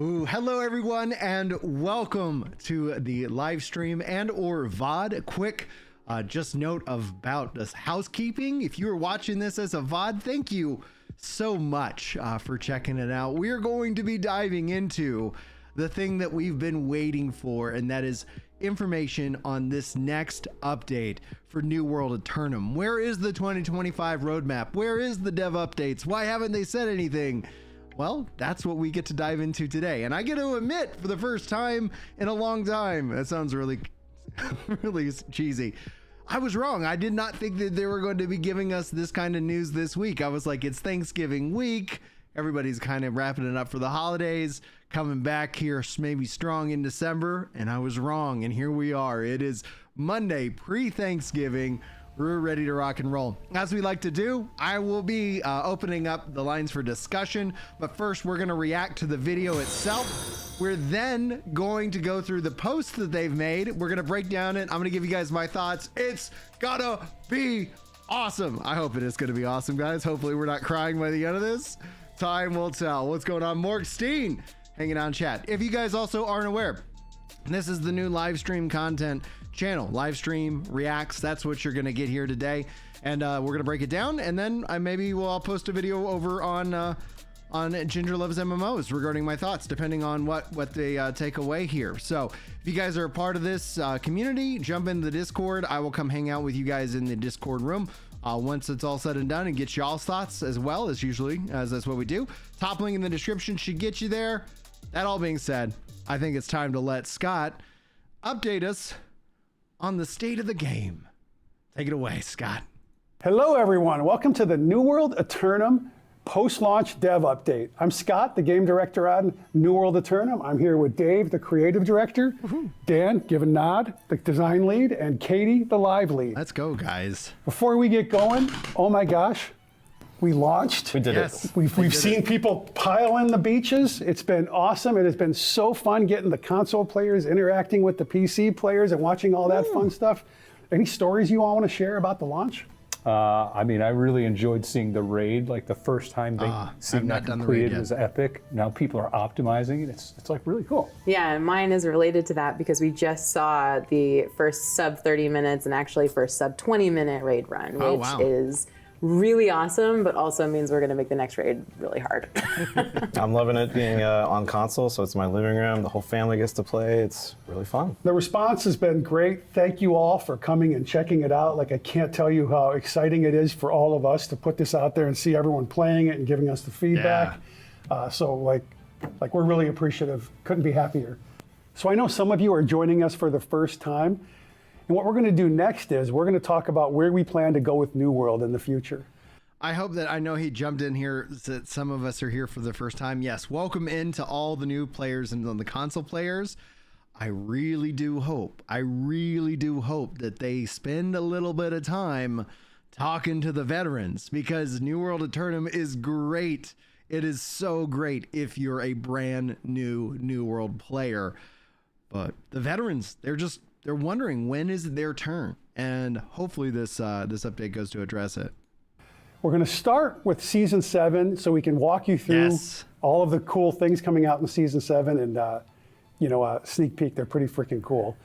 Ooh, hello everyone and welcome to the live stream and or VOD. Quick just note about this housekeeping. If you are watching this as a VOD, thank you so much for checking it out. We're going to be diving into the thing that we've been waiting for, and that is information on this next update for New World Aeternum. Where is the 2025 roadmap? Where is the dev updates? Why haven't they said anything? Well, that's what we get to dive into today. And I get to admit, for the first time in a long time, that sounds really, really cheesy, I was wrong. I did not think that they were going to be giving us this kind of news this week. I was like, it's Thanksgiving week. Everybody's kind of wrapping it up for the holidays, coming back here maybe strong in December. And I was wrong. And here we are. It is Monday, pre-Thanksgiving. We're ready to rock and roll. As we like to do, I will be opening up the lines for discussion, but first we're going to react to the video itself. We're then going to go through the posts that they've made. We're going to break down it. I'm going to give you guys my thoughts. It's gotta be awesome. I hope it is going to be awesome, guys. Hopefully we're not crying by the end of this. Time will tell. What's going on? Morg Steen hanging out in chat. If you guys also aren't aware, this is the new live stream content channel. Live stream reacts, that's what you're gonna get here today, and we're gonna break it down, and then I'll post a video over on Ginger Loves MMOs regarding my thoughts, depending on what they take away here. So if you guys are a part of this community, jump into the Discord. I will come hang out with you guys in the Discord room once it's all said and done, and get y'all's thoughts as well, as usually, as that's what we do. Top link in the description should get you there. That all being said, I think it's time to let Scott update us on the state of the game. Take it away, Scott. Hello, everyone. Welcome to the New World Aeternum post-launch dev update. I'm Scott, the game director on New World Aeternum. I'm here with Dave, the creative director, Dan, give a nod, the design lead, and Katie, the live lead. Let's go, guys. Before we get going, oh my gosh, we launched. We did Yes. it. We've seen people pile in the beaches. It's been awesome. It has been so fun getting the console players interacting with the PC players and watching all that fun stuff. Any stories you all want to share about the launch? I mean, I really enjoyed seeing the raid. Like the first time they seeing that completed was epic. Now people are optimizing it. It's like really cool. Yeah, and mine is related to that because we just saw the first sub 30 minutes and actually first sub 20-minute raid run, which is really awesome, but also means we're going to make the next raid really hard. I'm loving it being on console, so it's my living room. The whole family gets to play. It's really fun. The response has been great. Thank you all for coming and checking it out. Like, I can't tell you how exciting it is for all of us to put this out there and see everyone playing it and giving us the feedback. So like we're really appreciative. Couldn't be happier. So I know some of you are joining us for the first time. And what we're going to do next is we're going to talk about where we plan to go with New World in the future. I hope that I know he jumped in here, that some of us are here for the first time. Yes, welcome in to all the new players and the console players. I really do hope that they spend a little bit of time talking to the veterans, because New World Aeternum is great. It is so great if you're a brand new New World player. But the veterans, they're wondering when is their turn, and hopefully this update goes to address it. We're going to start with Season 7 so we can walk you through all of the cool things coming out in Season 7 and, sneak peek. They're pretty freaking cool.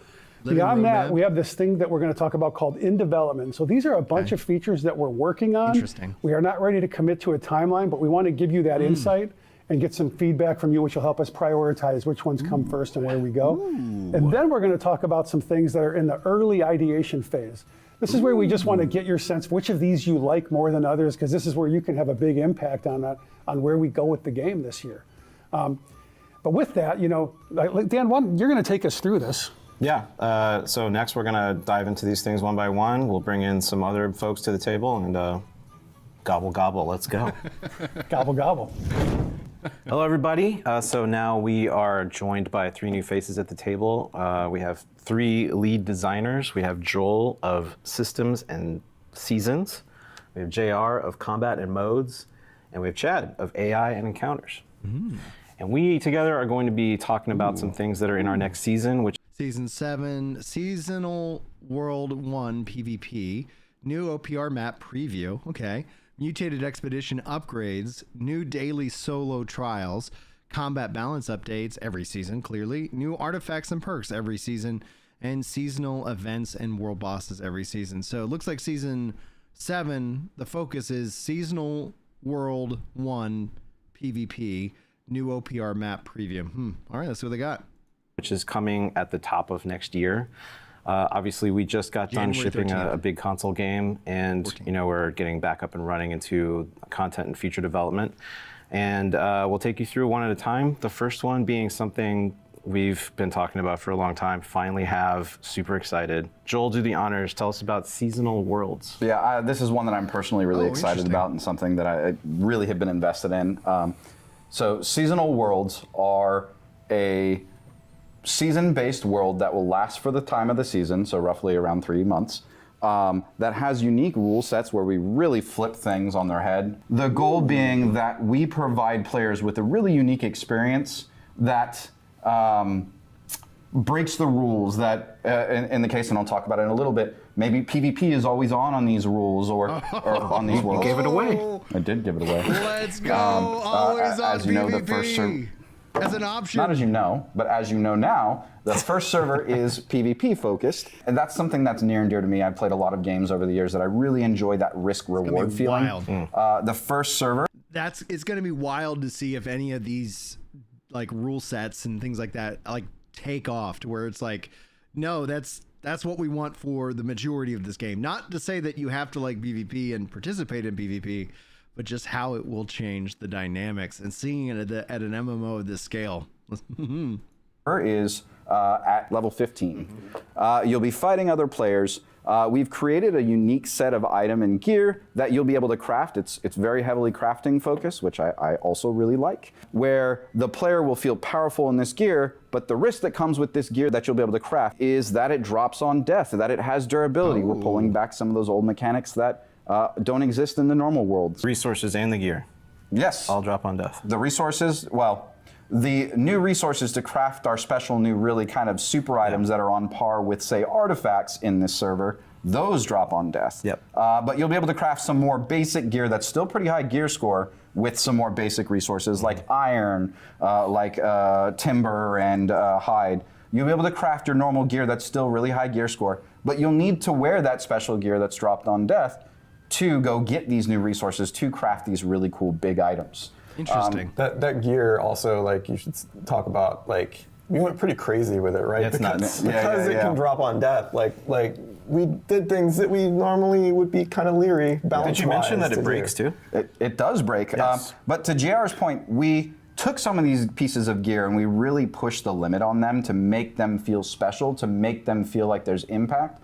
Beyond that, we have this thing that we're going to talk about called in development. So these are a bunch of features that we're working on. Interesting. We are not ready to commit to a timeline, but we want to give you that insight and get some feedback from you, which will help us prioritize which ones come first and where we go. And then we're going to talk about some things that are in the early ideation phase. This is where we just want to get your sense which of these you like more than others, because this is where you can have a big impact on where we go with the game this year. But with that, Dan, you're going to take us through this. Yeah, so next we're going to dive into these things one by one. We'll bring in some other folks to the table and gobble, gobble, let's go. Gobble, gobble. Hello, everybody. So now we are joined by 3 new faces at the table. We have 3 lead designers. We have Joel of Systems and Seasons. We have JR of Combat and Modes. And we have Chad of AI and Encounters. And we together are going to be talking about some things that are in our next season, which Season 7, Seasonal World 1 PvP, new OPR Map Preview, okay, Mutated Expedition upgrades, new daily solo trials, combat balance updates every season, clearly, new artifacts and perks every season, and seasonal events and world bosses every season. So it looks like season 7, the focus is seasonal world 1 PvP, new OPR map preview. All right, let's see what they got. Which is coming at the top of next year. Obviously, we just got done shipping a big console game, and 14. We're getting back up and running into content and feature development. And we'll take you through one at a time. The first one being something we've been talking about for a long time, finally have, super excited. Joel, do the honors, tell us about seasonal worlds. Yeah, this is one that I'm personally really excited about and something that I really have been invested in. So seasonal worlds are a season-based world that will last for the time of the season, so roughly around 3 months, that has unique rule sets where we really flip things on their head. The goal being that we provide players with a really unique experience that breaks the rules, that in the case, and I'll talk about it in a little bit, maybe PvP is always on these rules or on these worlds. You gave it away. I did give it away. Let's go. Always on as you know, PvP. the first server, as an option. not as you know, but as you know now, the first server is PvP focused, and that's something that's near and dear to me. I've played a lot of games over the years that I really enjoy that risk-reward feeling. Wild. The first server. It's going to be wild to see if any of these like rule sets and things like that like take off to where it's like, no, that's what we want for the majority of this game. Not to say that you have to like PvP and participate in PvP, but just how it will change the dynamics and seeing it at an MMO of this scale. Is at level 15. You'll be fighting other players. We've created a unique set of item and gear that you'll be able to craft. It's very heavily crafting focused, which I also really like, where the player will feel powerful in this gear, but the risk that comes with this gear that you'll be able to craft is that it drops on death, that it has durability. We're pulling back some of those old mechanics that don't exist in the normal worlds. Resources and the gear. Yes. All drop on death. The resources, well, the new resources to craft our special new really kind of super items that are on par with, say, artifacts in this server, those drop on death. Yep. But you'll be able to craft some more basic gear that's still pretty high gear score with some more basic resources like iron, like timber and hide. You'll be able to craft your normal gear that's still really high gear score, but you'll need to wear that special gear that's dropped on death to go get these new resources to craft these really cool big items. Interesting. That gear also, like, you should talk about, like, we went pretty crazy with it, right? Yeah, it's nuts. Because it can drop on death. Like we did things that we normally would be kind of leery balance-wise. Did you mention that it breaks too? It does break. Yes. But to JR's point, we took some of these pieces of gear and we really pushed the limit on them to make them feel special, to make them feel like there's impact.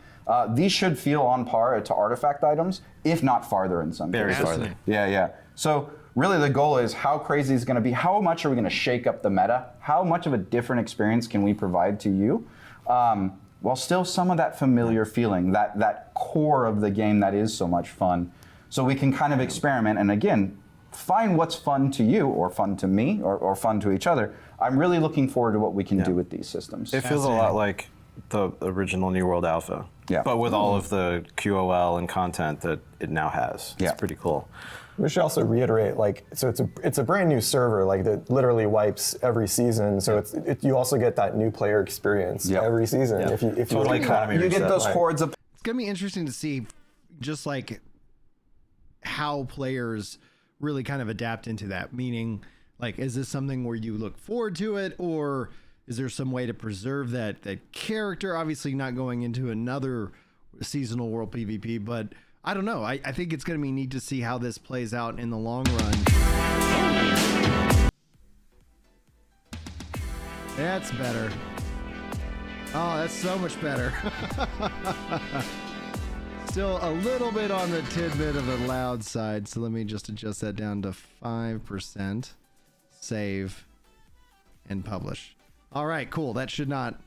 These should feel on par to artifact items, if not farther in some cases. Very farther. Yeah. So really the goal is how crazy is it going to be? How much are we going to shake up the meta? How much of a different experience can we provide to you? While still some of that familiar feeling, that core of the game that is so much fun. So we can kind of experiment and again, find what's fun to you or fun to me or fun to each other. I'm really looking forward to what we can do with these systems. It feels a lot like the original New World Alpha, but with all of the QOL and content that it now has. It's pretty cool. We should also reiterate, like, so it's a brand new server, like that literally wipes every season. So you also get that new player experience every season. If you get those hordes of. It's gonna be interesting to see, just like how players really kind of adapt into that. Meaning, like, is this something where you look forward to it, or is there some way to preserve that character? Obviously, not going into another seasonal world PvP, but I don't know. I think it's going to be neat to see how this plays out in the long run. That's better. Oh, that's so much better. Still a little bit on the tidbit of the loud side, so let me just adjust that down to 5%. Save and publish. All right, cool. That should not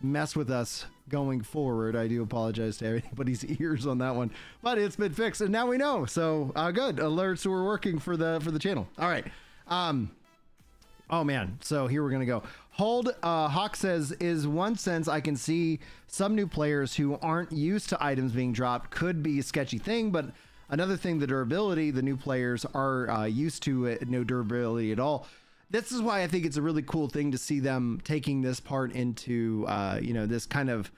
mess with us going forward. I do apologize to everybody's ears on that one, but it's been fixed and now we know. So good. Alerts were working for the channel. All right. Oh man. So here we're gonna go. Hold. Hawk says, is one sense I can see some new players who aren't used to items being dropped could be a sketchy thing, but another thing, the durability, the new players are used to it, no durability at all. this is why I think it's a really cool thing to see them taking this part into, this kind of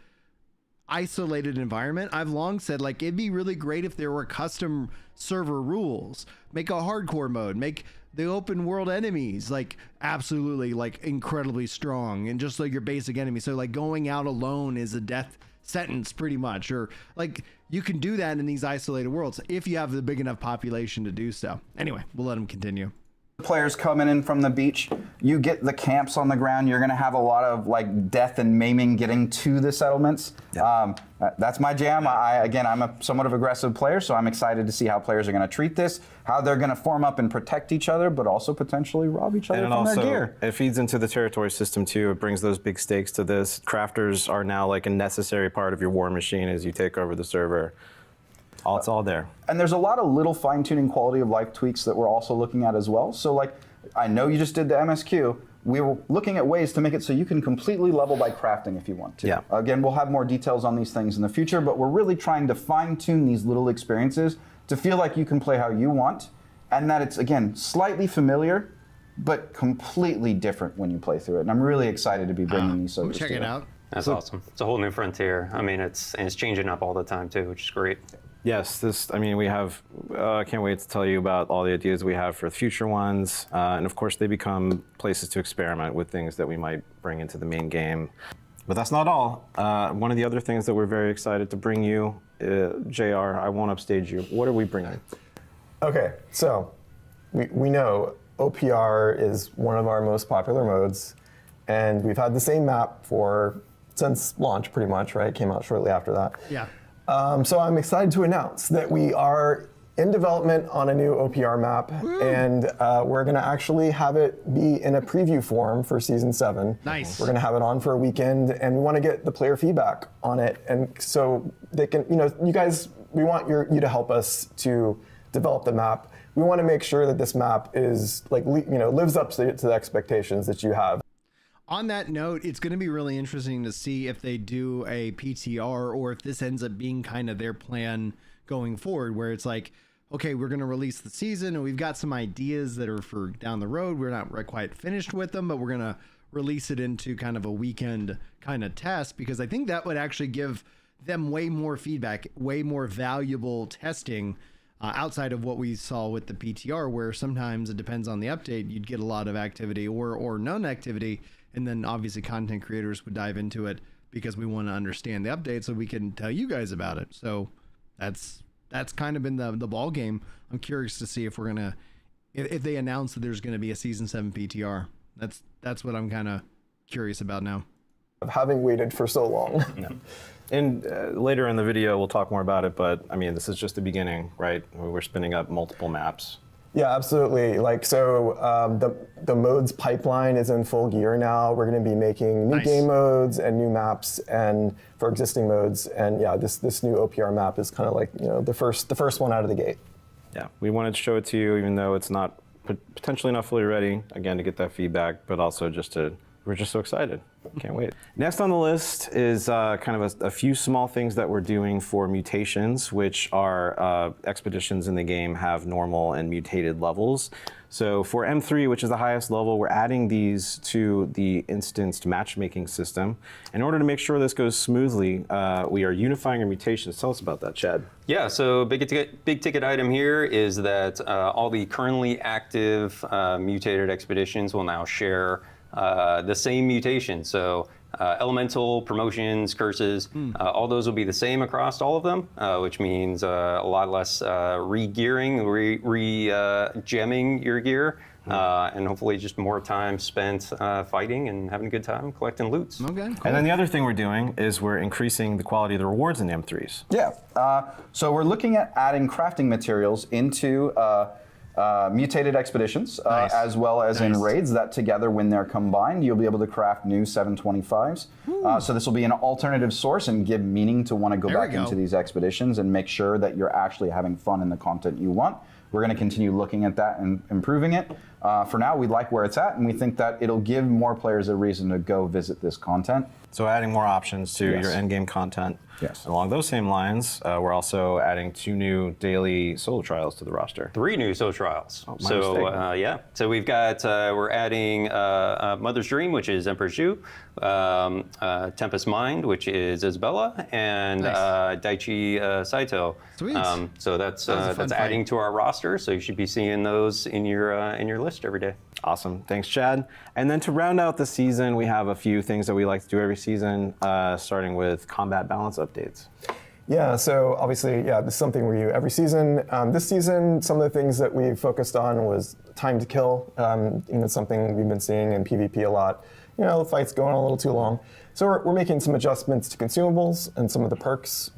isolated environment. I've long said, like, it'd be really great if there were custom server rules. Make a hardcore mode, make the open world enemies like absolutely like incredibly strong and just like your basic enemy. So like going out alone is a death sentence pretty much, or like you can do that in these isolated worlds if you have the big enough population to do so. Anyway, we'll let them continue. Players coming in from the beach, you get the camps on the ground. You're going to have a lot of like death and maiming getting to the settlements. Yeah. That's my jam. I'm a somewhat of aggressive player, so I'm excited to see how players are going to treat this, how they're going to form up and protect each other, but also potentially rob each other from their gear. It feeds into the territory system too. It brings those big stakes to this. Crafters are now like a necessary part of your war machine as you take over the server. It's all there. And there's a lot of little fine-tuning quality of life tweaks that we're also looking at as well. So like, I know you just did the MSQ. We were looking at ways to make it so you can completely level by crafting if you want to. Yeah. Again, we'll have more details on these things in the future, but we're really trying to fine-tune these little experiences to feel like you can play how you want, and that it's, again, slightly familiar, but completely different when you play through it. And I'm really excited to be bringing these services. Check it out. That's awesome. It's a whole new frontier. I mean, it's changing up all the time too, which is great. Yes, we have, I can't wait to tell you about all the ideas we have for future ones. And of course, they become places to experiment with things that we might bring into the main game. But that's not all. One of the other things that we're very excited to bring you, JR, I won't upstage you. What are we bringing? Okay, so we know OPR is one of our most popular modes, and we've had the same map since launch pretty much, right? It came out shortly after that. Yeah. So I'm excited to announce that we are in development on a new OPR map, and we're going to actually have it be in a preview form for Season 7. Nice. We're going to have it on for a weekend, and we want to get the player feedback on it, and so they can, you guys, we want you to help us to develop the map. We want to make sure that this map is lives up to the expectations that you have. On that note, it's going to be really interesting to see if they do a PTR or if this ends up being kind of their plan going forward, where it's like, okay, we're going to release the season and we've got some ideas that are for down the road. We're not quite finished with them, but we're going to release it into kind of a weekend kind of test, because I think that would actually give them way more feedback, way more valuable testing outside of what we saw with the PTR, where sometimes it depends on the update. You'd get a lot of activity or none activity. And then obviously content creators would dive into it because we want to understand the update so we can tell you guys about it. So that's kind of been the ball game. I'm curious to see if we're gonna if they announce that there's gonna be a Season 7 PTR. That's what I'm kind of curious about now. Having waited for so long. Yeah. And later in the video we'll talk more about it, but I mean this is just the beginning, right? We're spinning up multiple maps. Yeah, absolutely. The modes pipeline is in full gear now. We're going to be making new game modes and new maps and for existing modes. And yeah, this new OPR map is kind of like the first one out of the gate. Yeah, we wanted to show it to you, even though it's not potentially not fully ready. Again, to get that feedback, but also we're just so excited. Can't wait. Next on the list is kind of a few small things that we're doing for mutations, which are expeditions in the game have normal and mutated levels. So for M3, which is the highest level, we're adding these to the instanced matchmaking system. In order to make sure this goes smoothly, we are unifying our mutations. Tell us about that, Chad. Yeah, so big ticket item here is that all the currently active mutated expeditions will now share the same mutation. So elemental, promotions, curses, all those will be the same across all of them, which means a lot less re-gearing, re-gemming your gear, and hopefully just more time spent fighting and having a good time collecting loots. Okay, cool. And then the other thing we're doing is we're increasing the quality of the rewards in M3s. Yeah, so we're looking at adding crafting materials into mutated expeditions, as well as in raids, that together, when they're combined, you'll be able to craft new 725s. So this will be an alternative source and give meaning to want to go back into these expeditions and make sure that you're actually having fun in the content you want. We're going to continue looking at that and improving it. for now, we like where it's at, and we think that it'll give more players a reason to go visit this content. So adding more options to Yes. your endgame content. Yes. Along those same lines, we're also adding 2 new daily solo trials to the roster. 3 new solo trials. my So yeah, so we've got we're adding Mother's Dream, which is Emperor Zhu, Tempest Mind, which is Isabella, and Nice. Daichi Saito. Sweet. So that's That was a fun adding fight. to our roster. So you should be seeing those in your list every day. Awesome. Thanks, Chad. And then to round out the season, we have a few things that we like to do every season, starting with combat balance updates. Yeah, so obviously, yeah, this is something we do every season. This season, some of the things that we focused on was time to kill. Something we've been seeing in PvP a lot. The fight's going on a little too long. So we're making some adjustments to consumables and some of the perks.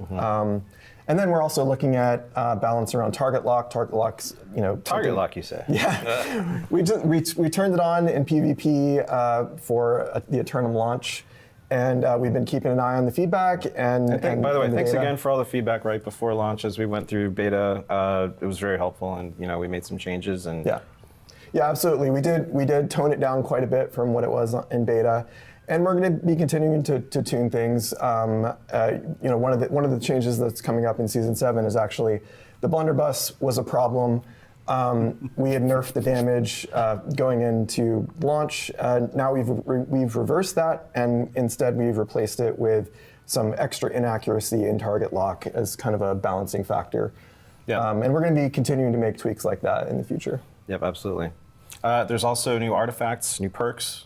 And then we're also looking at balance around target lock. Target lock's, Target lock, you say? Yeah, we turned it on in PvP for the Aeternum launch. And we've been keeping an eye on the feedback. And By the way, thanks data. again for all the feedback right before launch as we went through beta. It was very helpful, and we made some changes. And Yeah, absolutely. We did tone it down quite a bit from what it was in beta, and we're going to be continuing to tune things. One of the changes that's coming up in season 7 is actually the blunderbuss was a problem. We had nerfed the damage going into launch. Now we've reversed that, and instead we've replaced it with some extra inaccuracy in target lock as kind of a balancing factor. Yeah. And we're going to be continuing to make tweaks like that in the future. Yep, absolutely. There's also new artifacts, new perks.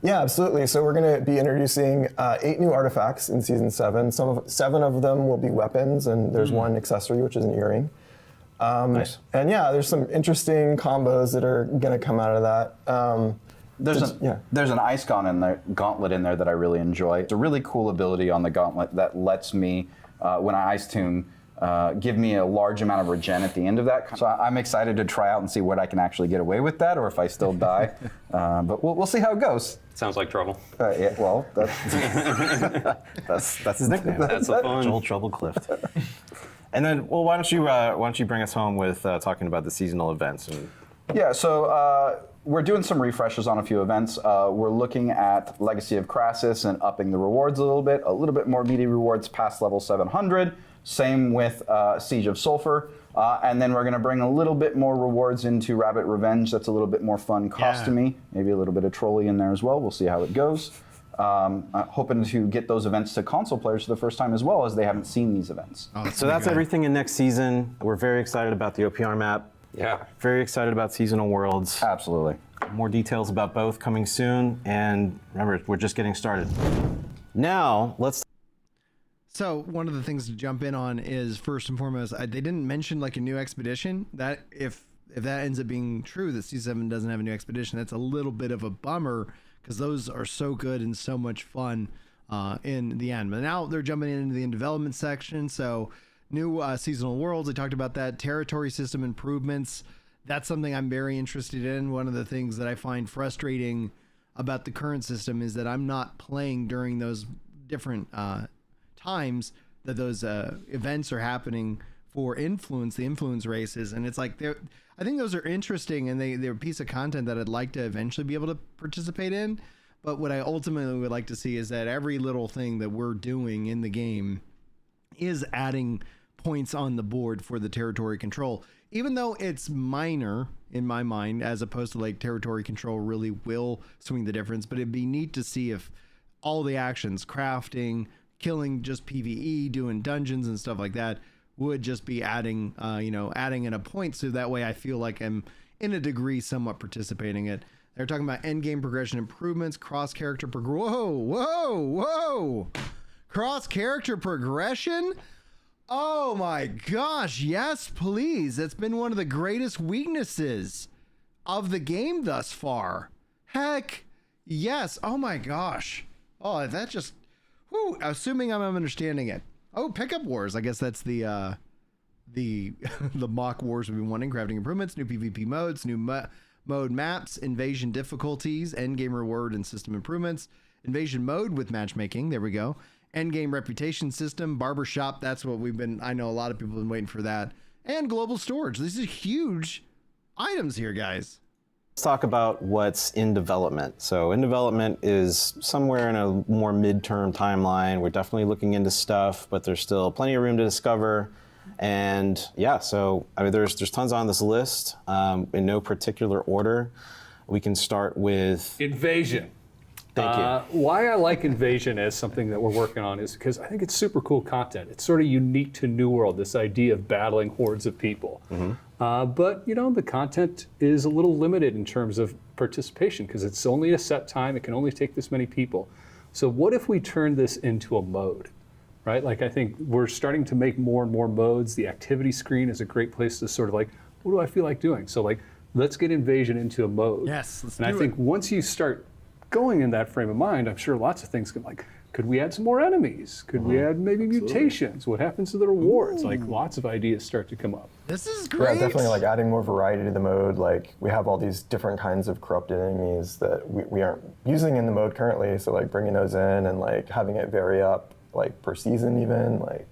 Yeah, absolutely. So we're going to be introducing 8 new artifacts in season 7. 7 of them will be weapons, and there's one accessory, which is an earring. Nice. And yeah, there's some interesting combos that are going to come out of that. There's an ice gauntlet in there that I really enjoy. It's a really cool ability on the gauntlet that lets me, when I ice tune, give me a large amount of regen at the end of that. So I'm excited to try out and see what I can actually get away with that, or if I still die. But we'll see how it goes. Sounds like trouble. Yeah, well, That's his nickname. That's a fun. Joel Trouble Clift. And then, well, why don't you bring us home with talking about the seasonal events? Yeah, so we're doing some refreshes on a few events. We're looking at Legacy of Crassus and upping the rewards a little bit more meaty rewards past level 700. Same with Siege of Sulfur. And then we're going to bring a little bit more rewards into Rabbit Revenge. That's a little bit more fun costumey. Maybe a little bit of trolley in there as well. We'll see how it goes. Hoping to get those events to console players for the first time as well, as they haven't seen these events. So that's everything in next season. We're very excited about the OPR map. Yeah. Very excited about seasonal worlds. Absolutely. More details about both coming soon. And remember, we're just getting started. Now, let's... So one of the things to jump in on is, first and foremost, they didn't mention like a new expedition. That if that ends up being true, that C7 doesn't have a new expedition, that's a little bit of a bummer, because those are so good and so much fun in the end. But now they're jumping into the development section. So new seasonal worlds, I talked about that. Territory system improvements, that's something I'm very interested in. One of the things that I find frustrating about the current system is that I'm not playing during those different times that those events are happening for the influence races. And it's like, I think those are interesting, and they're a piece of content that I'd like to eventually be able to participate in. But what I ultimately would like to see is that every little thing that we're doing in the game is adding points on the board for the territory control, even though it's minor in my mind, as opposed to like territory control really will swing the difference. But it'd be neat to see if all the actions, crafting, killing, just PvE, doing dungeons and stuff like that, would just be adding in a point, so that way I feel like I'm in a degree somewhat participating in it. They're talking about endgame progression improvements, cross character whoa, cross character progression. Oh my gosh, yes, please. That's been one of the greatest weaknesses of the game thus far. Heck yes. Oh my gosh. Oh, that just, assuming I'm understanding it. Oh, pickup wars. I guess that's the mock wars we've been wanting. Crafting improvements, new PvP modes, new mode maps, invasion difficulties, endgame reward and system improvements, invasion mode with matchmaking. There we go. Endgame reputation system, barbershop. That's what I know a lot of people have been waiting for that. And global storage. These are huge items here, guys. Let's talk about what's in development. So in development is somewhere in a more midterm timeline. We're definitely looking into stuff, but there's still plenty of room to discover. And yeah, so I mean, there's tons on this list in no particular order. We can start with Invasion. Thank you. Why I like Invasion as something that we're working on is because I think it's super cool content. It's sort of unique to New World, this idea of battling hordes of people. But you know, the content is a little limited in terms of participation because it's only a set time. It can only take this many people. So what if we turn this into a mode, right? Like I think we're starting to make more and more modes. The activity screen is a great place to sort of like, what do I feel like doing? So like, let's get Invasion into a mode. Yes, let's and do I think it. once you start going in that frame of mind, I'm sure lots of things can like, could we add some more enemies? Could we add maybe mutations? What happens to the rewards? Like lots of ideas start to come up. This is Yeah, great. definitely like adding more variety to the mode. Like we have all these different kinds of corrupted enemies that we aren't using in the mode currently. So like bringing those in and like having it vary up like per season even, like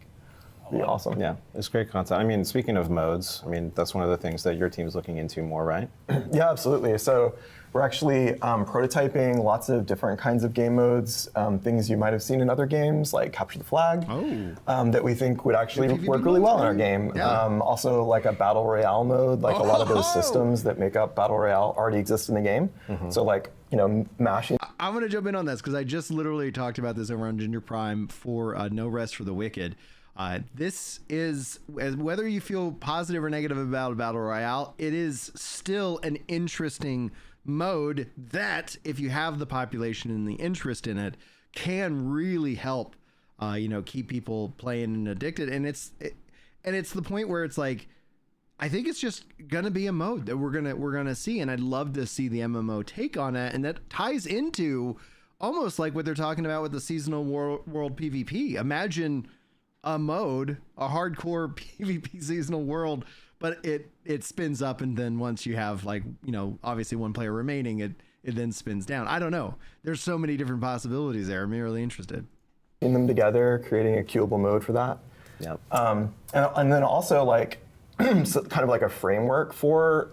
be awesome. Yeah, it's great content. I mean, speaking of modes, I mean, that's one of the things that your team's looking into more, right? Yeah, absolutely. So we're actually prototyping lots of different kinds of game modes, things you might have seen in other games, like Capture the Flag, that we think would actually PvP work really modes, well in our right? game. Yeah. Also, like a Battle Royale mode, like a lot of those systems that make up Battle Royale already exist in the game. So like, you know, mashing. I'm going to jump in on this because I just literally talked about this over on Ginger Prime for No Rest for the Wicked. This is, whether you feel positive or negative about Battle Royale, it is still an interesting mode that, if you have the population and the interest in it, can really help, you know, keep people playing and addicted. And it's the point where it's like, I think it's just gonna be a mode that we're gonna see, and I'd love to see the MMO take on it, and that ties into almost like what they're talking about with the seasonal world PvP. Imagine a mode, a hardcore PvP seasonal world, but it spins up, and then once you have, like, you know, obviously one player remaining, it then spins down. I don't know. There's so many different possibilities there. I'm really interested. Putting them together, creating a queuable mode for that. Yep. And then also like so kind of like a framework for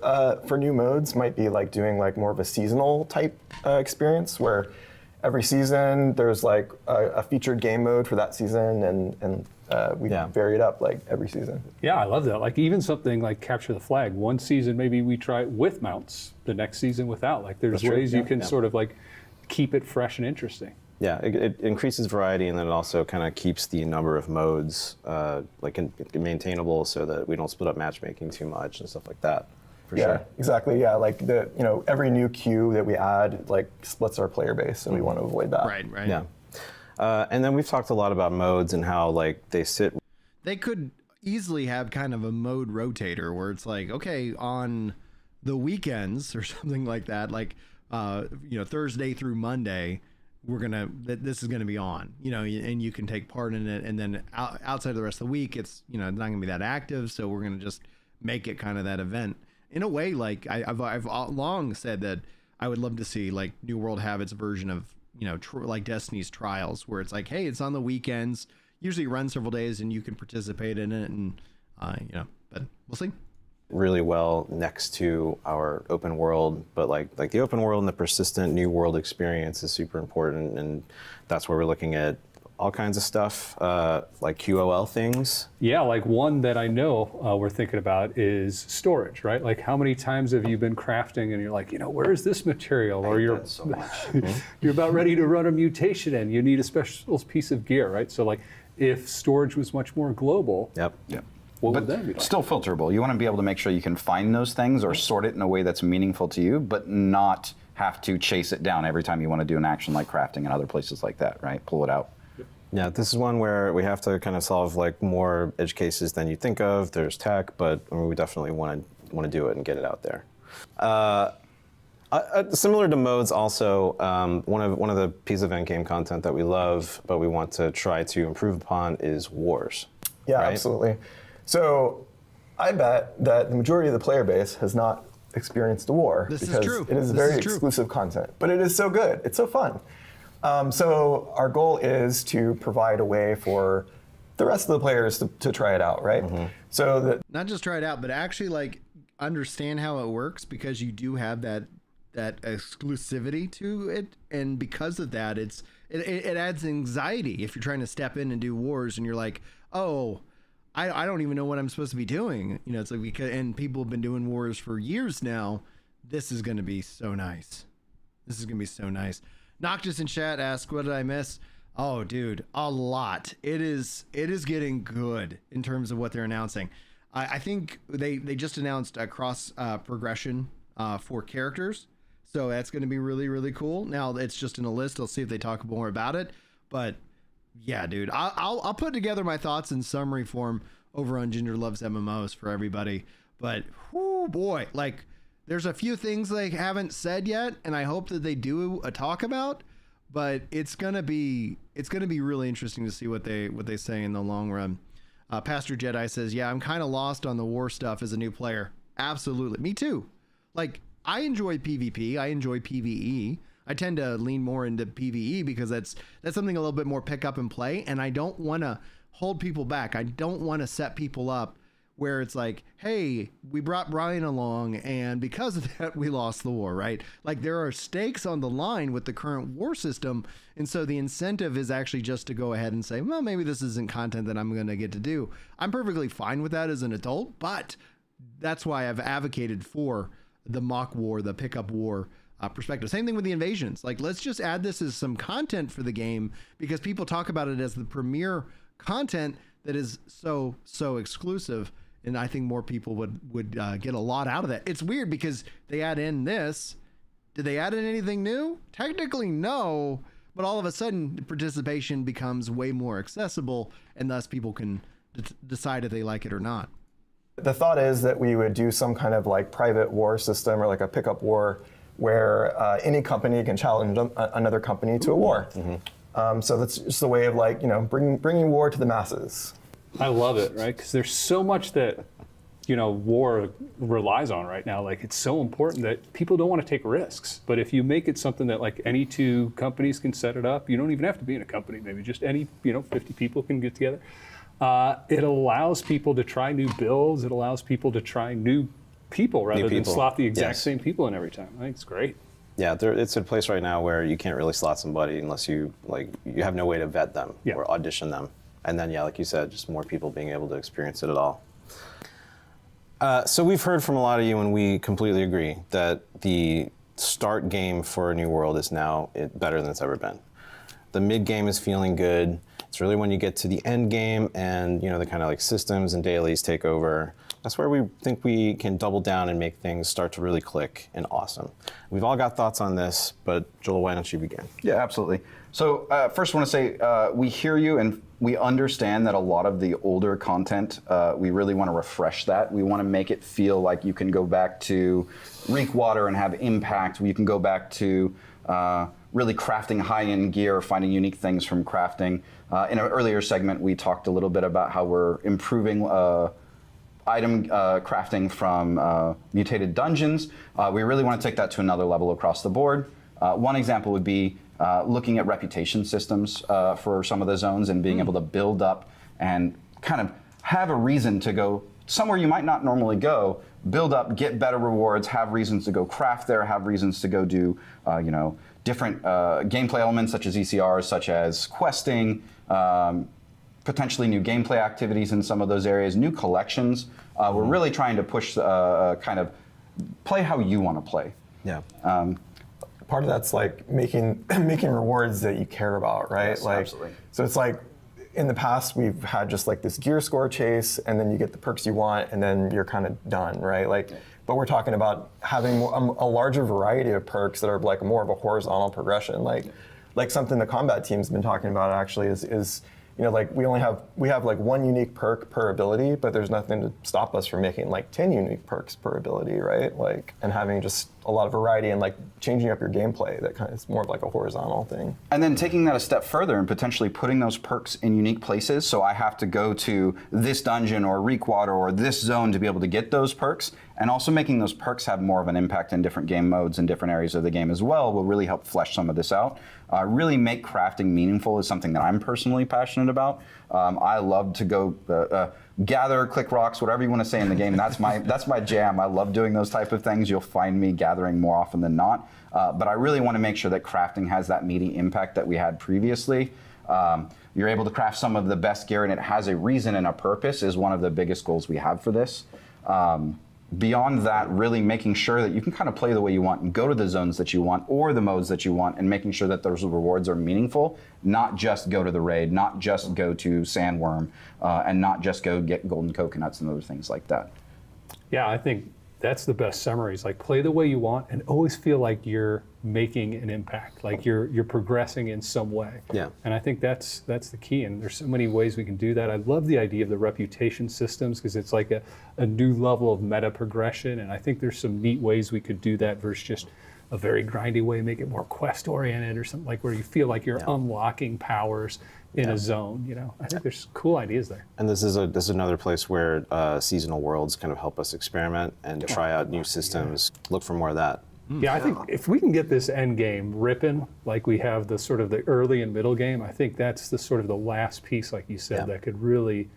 new modes might be like doing like more of a seasonal type experience where every season there's like a featured game mode for that season and we vary it up like every season. Yeah, I love that. Like even something like Capture the Flag. One season maybe we try it with mounts, the next season without. Like there's ways you can sort of like keep it fresh and interesting. Yeah, it increases variety, and then it also kind of keeps the number of modes like maintainable, so that we don't split up matchmaking too much and stuff like that. For Yeah, sure. exactly. Yeah, like every new queue that we add like splits our player base, so we want to avoid that. Right. Yeah. And then we've talked a lot about modes and how like they sit. They could easily have kind of a mode rotator where it's like, okay, on the weekends or something like that, like you know, Thursday through Monday, this is gonna be on, you know, and you can take part in it, and then outside of the rest of the week, it's, you know, not gonna be that active, so we're gonna just make it kind of that event in a way. Like I've long said that I would love to see like New World have its version of, you know, like Destiny's Trials, where it's like, hey, it's on the weekends, usually run several days, and you can participate in it, and you know, but we'll see. Really well next to our open world, but like the open world and the persistent New World experience is super important, and that's where we're looking at all kinds of stuff, like QOL things. Yeah, like one that I know we're thinking about is storage, right? Like how many times have you been crafting and you're like, you know, where is this material? Or you're so much. you're about ready to run a mutation and you need a special piece of gear, right? So like if storage was much more global, Yep. what But would that be like? still filterable. You want to be able to make sure you can find those things or sort it in a way that's meaningful to you, but not have to chase it down every time you want to do an action like crafting and other places like that, right? Pull it out. Yeah, this is one where we have to kind of solve like more edge cases than you think of. There's tech, but I mean, we definitely want to do it and get it out there. Similar to modes, also one of the pieces of Endgame content that we love, but we want to try to improve upon is wars. Yeah, right? absolutely. So I bet that the majority of the player base has not experienced a war. This is because true. It is This very is true. exclusive content, but it is so good. It's so fun. So our goal is to provide a way for the rest of the players to try it out, right? So that Not just try it out, but actually like understand how it works, because you do have that exclusivity to it, and because of that, it adds anxiety if you're trying to step in and do wars, and you're like, oh, I don't even know what I'm supposed to be doing. You know, it's like and people have been doing wars for years now. This is going to be so nice. This is going to be so nice. Noctis in chat asks, what did I miss? Oh, dude, a lot. It is getting good in terms of what they're announcing. I think they just announced a cross progression for characters. So that's going to be really, really cool. Now it's just in a list. I'll see if they talk more about it. But yeah, dude, I'll put together my thoughts in summary form over on Ginger Loves MMOs for everybody. But whoo, boy, like there's a few things they haven't said yet, and I hope that they do a talk about. But it's gonna be really interesting to see what they say in the long run. Pastor Jedi says, yeah, I'm kind of lost on the war stuff as a new player. Absolutely, me too. Like I enjoy PvP, I enjoy PvE. I tend to lean more into PvE because that's something a little bit more pick up and play, and I don't want to hold people back. I don't want to set people up where it's like, hey, we brought Brian along, and because of that, we lost the war, right? Like there are stakes on the line with the current war system, and so the incentive is actually just to go ahead and say, well, maybe this isn't content that I'm going to get to do. I'm perfectly fine with that as an adult, but that's why I've advocated for the mock war, the pickup war perspective. Same thing with the invasions. Like, let's just add this as some content for the game because people talk about it as the premier content that is so exclusive. And I think more people would get a lot out of that. It's weird because they add in this. Did they add in anything new? Technically, no. But all of a sudden, participation becomes way more accessible, and thus people can decide if they like it or not. The thought is that we would do some kind of like private war system or like a pickup war where any company can challenge another company to a war. Mm-hmm. So that's just a way of like, you know, bringing war to the masses. I love it, right? Because there's so much that, you know, war relies on right now. Like it's so important that people don't want to take risks. But if you make it something that like any two companies can set it up, you don't even have to be in a company. Maybe just any, 50 people can get together. It allows people to try new builds. It allows people to try new people rather than slot the exact same people in every time. I think it's great. Yeah, it's a place right now where you can't really slot somebody unless you have no way to vet them or audition them. And then, like you said, just more people being able to experience it at all. So we've heard from a lot of you, and we completely agree that the start game for a new world is now better than it's ever been. The mid game is feeling good. It's really when you get to the end game and the kind of like systems and dailies take over. That's where we think we can double down and make things start to really click and awesome. We've all got thoughts on this, but Joel, why don't you begin? Yeah, absolutely. So first I want to say we hear you and we understand that a lot of the older content, we really want to refresh that. We want to make it feel like you can go back to Reek Water and have impact. You can go back to really crafting high-end gear, finding unique things from crafting. In an earlier segment, we talked a little bit about how we're improving item crafting from mutated dungeons. We really want to take that to another level across the board. One example would be looking at reputation systems for some of the zones and being able to build up and kind of have a reason to go somewhere you might not normally go, build up, get better rewards, have reasons to go craft there, have reasons to go do different gameplay elements such as ECRs, such as questing, potentially new gameplay activities in some of those areas, new collections. We're really trying to push kind of play how you want to play. Yeah. Part of that's like making rewards that you care about, right? Yes, absolutely. So it's like in the past we've had just like this gear score chase, and then you get the perks you want, and then you're kind of done, right? But we're talking about having a larger variety of perks that are like more of a horizontal progression, like something the combat team's been talking about actually is we have like one unique perk per ability, but there's nothing to stop us from making like 10 unique perks per ability, right? And having just a lot of variety and like changing up your gameplay that kind of is more of like a horizontal thing. And then taking that a step further and potentially putting those perks in unique places. So I have to go to this dungeon or Reek Water or this zone to be able to get those perks, and also making those perks have more of an impact in different game modes and different areas of the game as well will really help flesh some of this out. Really make crafting meaningful is something that I'm personally passionate about. I love to go gather, click rocks, whatever you want to say in the game. That's my jam. I love doing those type of things. You'll find me gathering more often than not. But I really want to make sure that crafting has that meaty impact that we had previously. You're able to craft some of the best gear, and it has a reason and a purpose is one of the biggest goals we have for this. Beyond that, really making sure that you can kind of play the way you want and go to the zones that you want or the modes that you want, and making sure that those rewards are meaningful, not just go to the raid, not just go to Sandworm, and not just go get golden coconuts and other things like that. Yeah, I think that's the best summary. Is like play the way you want and always feel like you're making an impact, like you're progressing in some way. Yeah. And I think that's the key. And there's so many ways we can do that. I love the idea of the reputation systems because it's like a new level of meta progression. And I think there's some neat ways we could do that versus just a very grindy way, make it more quest oriented or something like where you feel like you're unlocking powers in a zone. You know, I think there's cool ideas there. And this is another place where seasonal worlds kind of help us experiment and try out new systems. Look for more of that. Yeah, I think if we can get this end game ripping, like we have the sort of the early and middle game, I think that's the sort of the last piece, like you said, that could really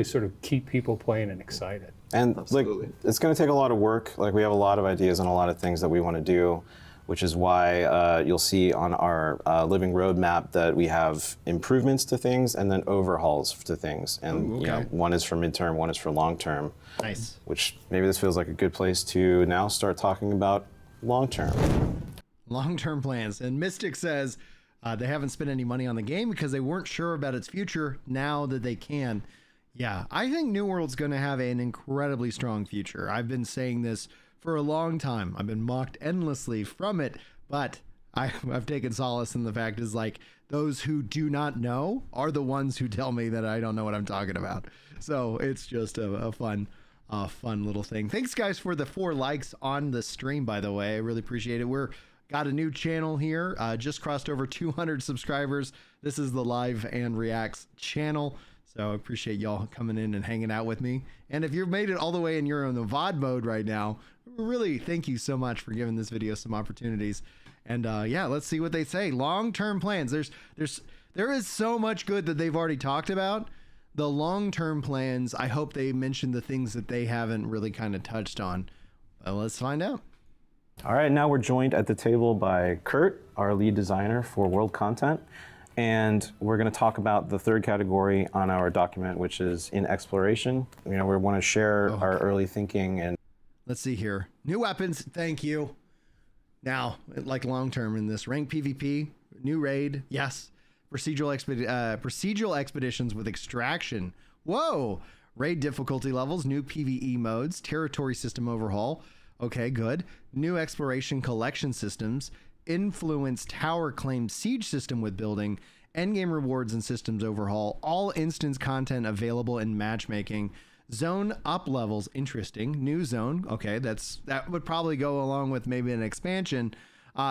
sort of keep people playing and excited. And like, it's going to take a lot of work. Like, we have a lot of ideas and a lot of things that we want to do, which is why you'll see on our living roadmap that we have improvements to things and then overhauls to things. And you know, one is for midterm, one is for long term. Nice. Which maybe this feels like a good place to now start talking about long term. Long-term plans. And Mystic says they haven't spent any money on the game because they weren't sure about its future. Now that they can. Yeah, I think New World's going to have an incredibly strong future. I've been saying this for a long time. I've been mocked endlessly from it, but I've taken solace in the fact is like those who do not know are the ones who tell me that I don't know what I'm talking about. So it's just a fun little thing. Thanks guys for the 4 likes on the stream, by the way. I really appreciate it. We're got a new channel here, just crossed over 200 subscribers. This is the Live and Reacts channel. So I appreciate y'all coming in and hanging out with me. And if you've made it all the way and you're in the VOD mode right now, really thank you so much for giving this video some opportunities. And yeah, let's see what they say. Long-term plans. There is so much good that they've already talked about. The long-term plans, I hope they mention the things that they haven't really kind of touched on. Well, let's find out. All right, now we're joined at the table by Kurt, our lead designer for world content. And we're going to talk about the third category on our document, which is in exploration. You know, we want to share our early thinking. And let's see here. New weapons. Thank you. Now, like long-term in this rank PvP, new raid. Yes. Procedural expeditions with extraction. Whoa. Raid difficulty levels, new PvE modes, territory system overhaul. Okay, good. New exploration collection systems. Influence tower claim siege system with building, endgame rewards and systems overhaul, all instance content available in matchmaking, zone up levels, interesting, new zone, okay, that would probably go along with maybe an expansion,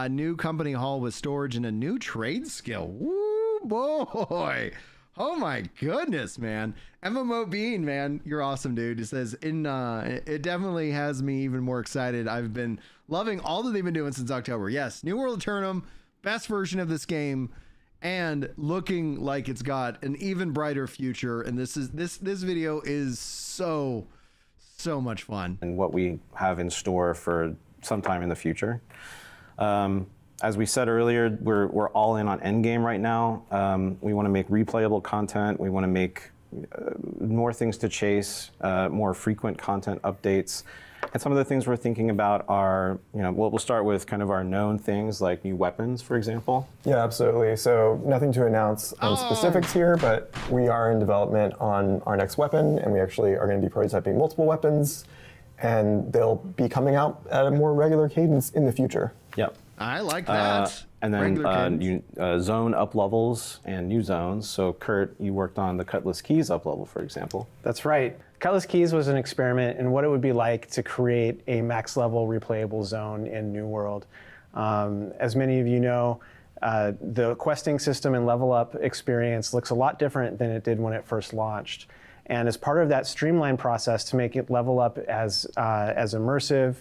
new company hall with storage and a new trade skill. Woo boy, oh my goodness, man. MMO Bean, man, you're awesome, dude. It says it definitely has me even more excited. I've been loving all that they've been doing since October. Yes, New World Aternum, best version of this game, and looking like it's got an even brighter future. And this video is so much fun. And what we have in store for some time in the future. As we said earlier, we're all in on Endgame right now. We want to make replayable content. We want to make more things to chase, more frequent content updates. And some of the things we're thinking about are, you know, we'll start with kind of our known things like new weapons, for example. Yeah, absolutely. So nothing to announce on specifics here, but we are in development on our next weapon, and we actually are going to be prototyping multiple weapons, and they'll be coming out at a more regular cadence in the future. Yep. I like that. And then zone up levels and new zones. So Kurt, you worked on the Cutlass Keys up level, for example. That's right. Cutlass Keys was an experiment in what it would be like to create a max level replayable zone in New World. As many of you know, the questing system and level up experience looks a lot different than it did when it first launched. And as part of that streamlined process to make it level up as immersive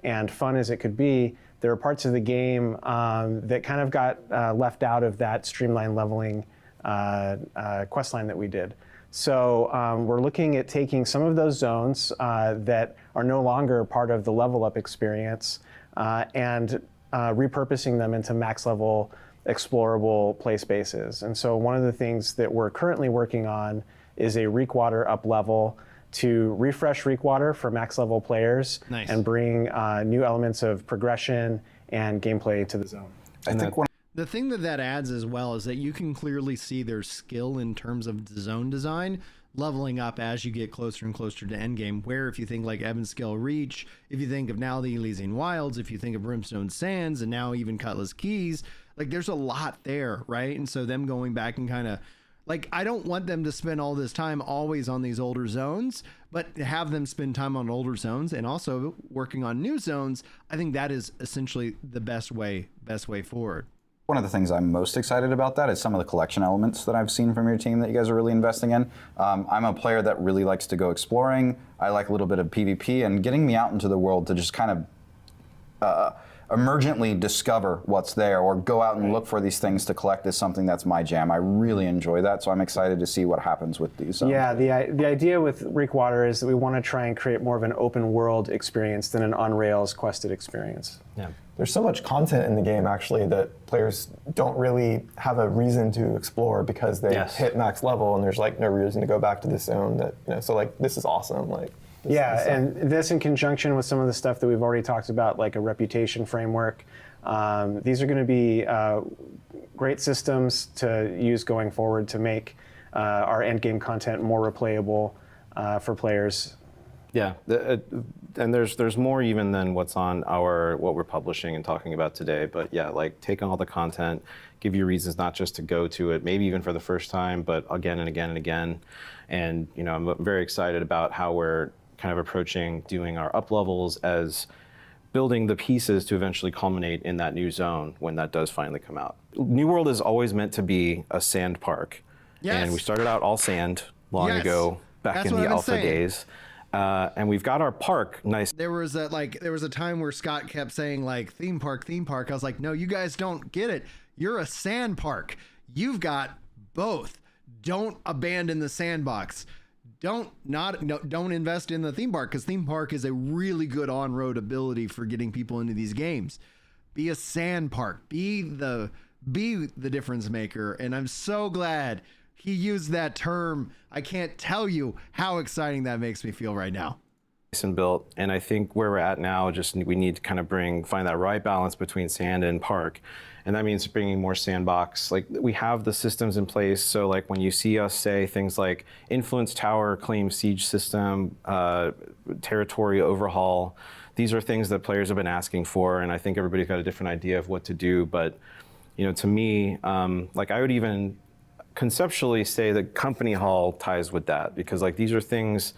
and fun as it could be, there are parts of the game that kind of got left out of that streamlined leveling quest line that we did. So we're looking at taking some of those zones that are no longer part of the level up experience and repurposing them into max level explorable play spaces. And so one of the things that we're currently working on is a Reekwater up level to refresh Reekwater for max level players and bring new elements of progression and gameplay to the zone. I think the thing that adds as well is that you can clearly see their skill in terms of zone design leveling up as you get closer and closer to Endgame, where if you think like Ebonscale Reach, if you think of now the Elysian Wilds, if you think of Brimstone Sands, and now even Cutlass Keys, like there's a lot there, right? And so them going back and kind of, like, I don't want them to spend all this time always on these older zones, but to have them spend time on older zones and also working on new zones, I think that is essentially the best way forward. One of the things I'm most excited about that is some of the collection elements that I've seen from your team that you guys are really investing in. I'm a player that really likes to go exploring. I like a little bit of PvP, and getting me out into the world to just kind of emergently discover what's there or go out and look for these things to collect is something that's my jam. I really enjoy that, so I'm excited to see what happens with these. Yeah, the idea with Reekwater is that we want to try and create more of an open world experience than an on-rails quested experience. Yeah. There's so much content in the game actually that players don't really have a reason to explore because they hit max level and there's like no reason to go back to this zone that, you know, so like this is awesome. Like yeah, and this in conjunction with some of the stuff that we've already talked about, like a reputation framework. These are going to be great systems to use going forward to make our endgame content more replayable for players. Yeah, and there's more even than what's on what we're publishing and talking about today. But yeah, like take all the content, give you reasons not just to go to it, maybe even for the first time, but again and again and again. And you know, I'm very excited about how we're kind of approaching doing our up levels as building the pieces to eventually culminate in that new zone when that does finally come out. New World is always meant to be a sand park. Yes. And we started out all sand long ago, back in the alpha days. And we've got our park nice. There was a time where Scott kept saying like theme park. I was like, no, you guys don't get it. You're a sand park. You've got both. Don't abandon the sandbox. Don't invest in the theme park, because theme park is a really good on-road ability for getting people into these games. Be a sand park. Be the difference maker. And I'm so glad he used that term. I can't tell you how exciting that makes me feel right now. And built, and I think where we're at now, just we need to kind of find that right balance between sand and park, and that means bringing more sandbox. Like we have the systems in place, so like when you see us say things like influence tower, claim siege system, territory overhaul, these are things that players have been asking for, and I think everybody's got a different idea of what to do. But you know, to me, like I would even conceptually say that company hall ties with that, because like these are things.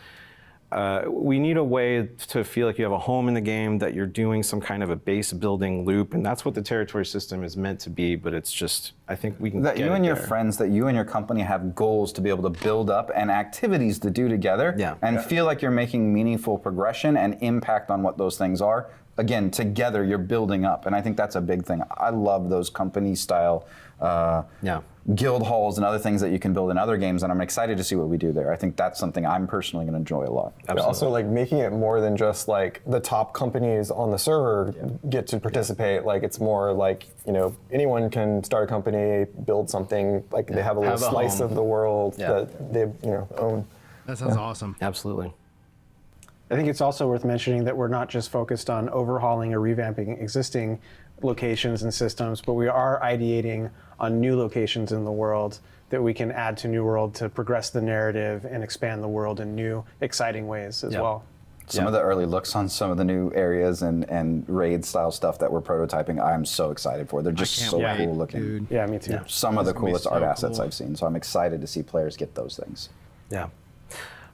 We need a way to feel like you have a home in the game, that you're doing some kind of a base building loop, and that's what the territory system is meant to be. But it's just, I think we can that get you and your there. friends, that you and your company have goals to be able to build up and activities to do together, and feel like you're making meaningful progression and impact on what those things are. Again, together you're building up, and I think that's a big thing. I love those company style guild halls and other things that you can build in other games, and I'm excited to see what we do there. I think that's something I'm personally going to enjoy a lot. But also like making it more than just like the top companies on the server get to participate. Like it's more like, you know, anyone can start a company, build something, like they have a little slice of the world that they, you know, own. That sounds awesome. Absolutely. I think it's also worth mentioning that we're not just focused on overhauling or revamping existing locations and systems, but we are ideating on new locations in the world that we can add to New World to progress the narrative and expand the world in new, exciting ways as well. Some of the early looks on some of the new areas and raid style stuff that we're prototyping, I'm so excited for. They're just so cool looking. Dude. Yeah, me too. Some of the coolest art assets cool. I've seen, so I'm excited to see players get those things. Yeah.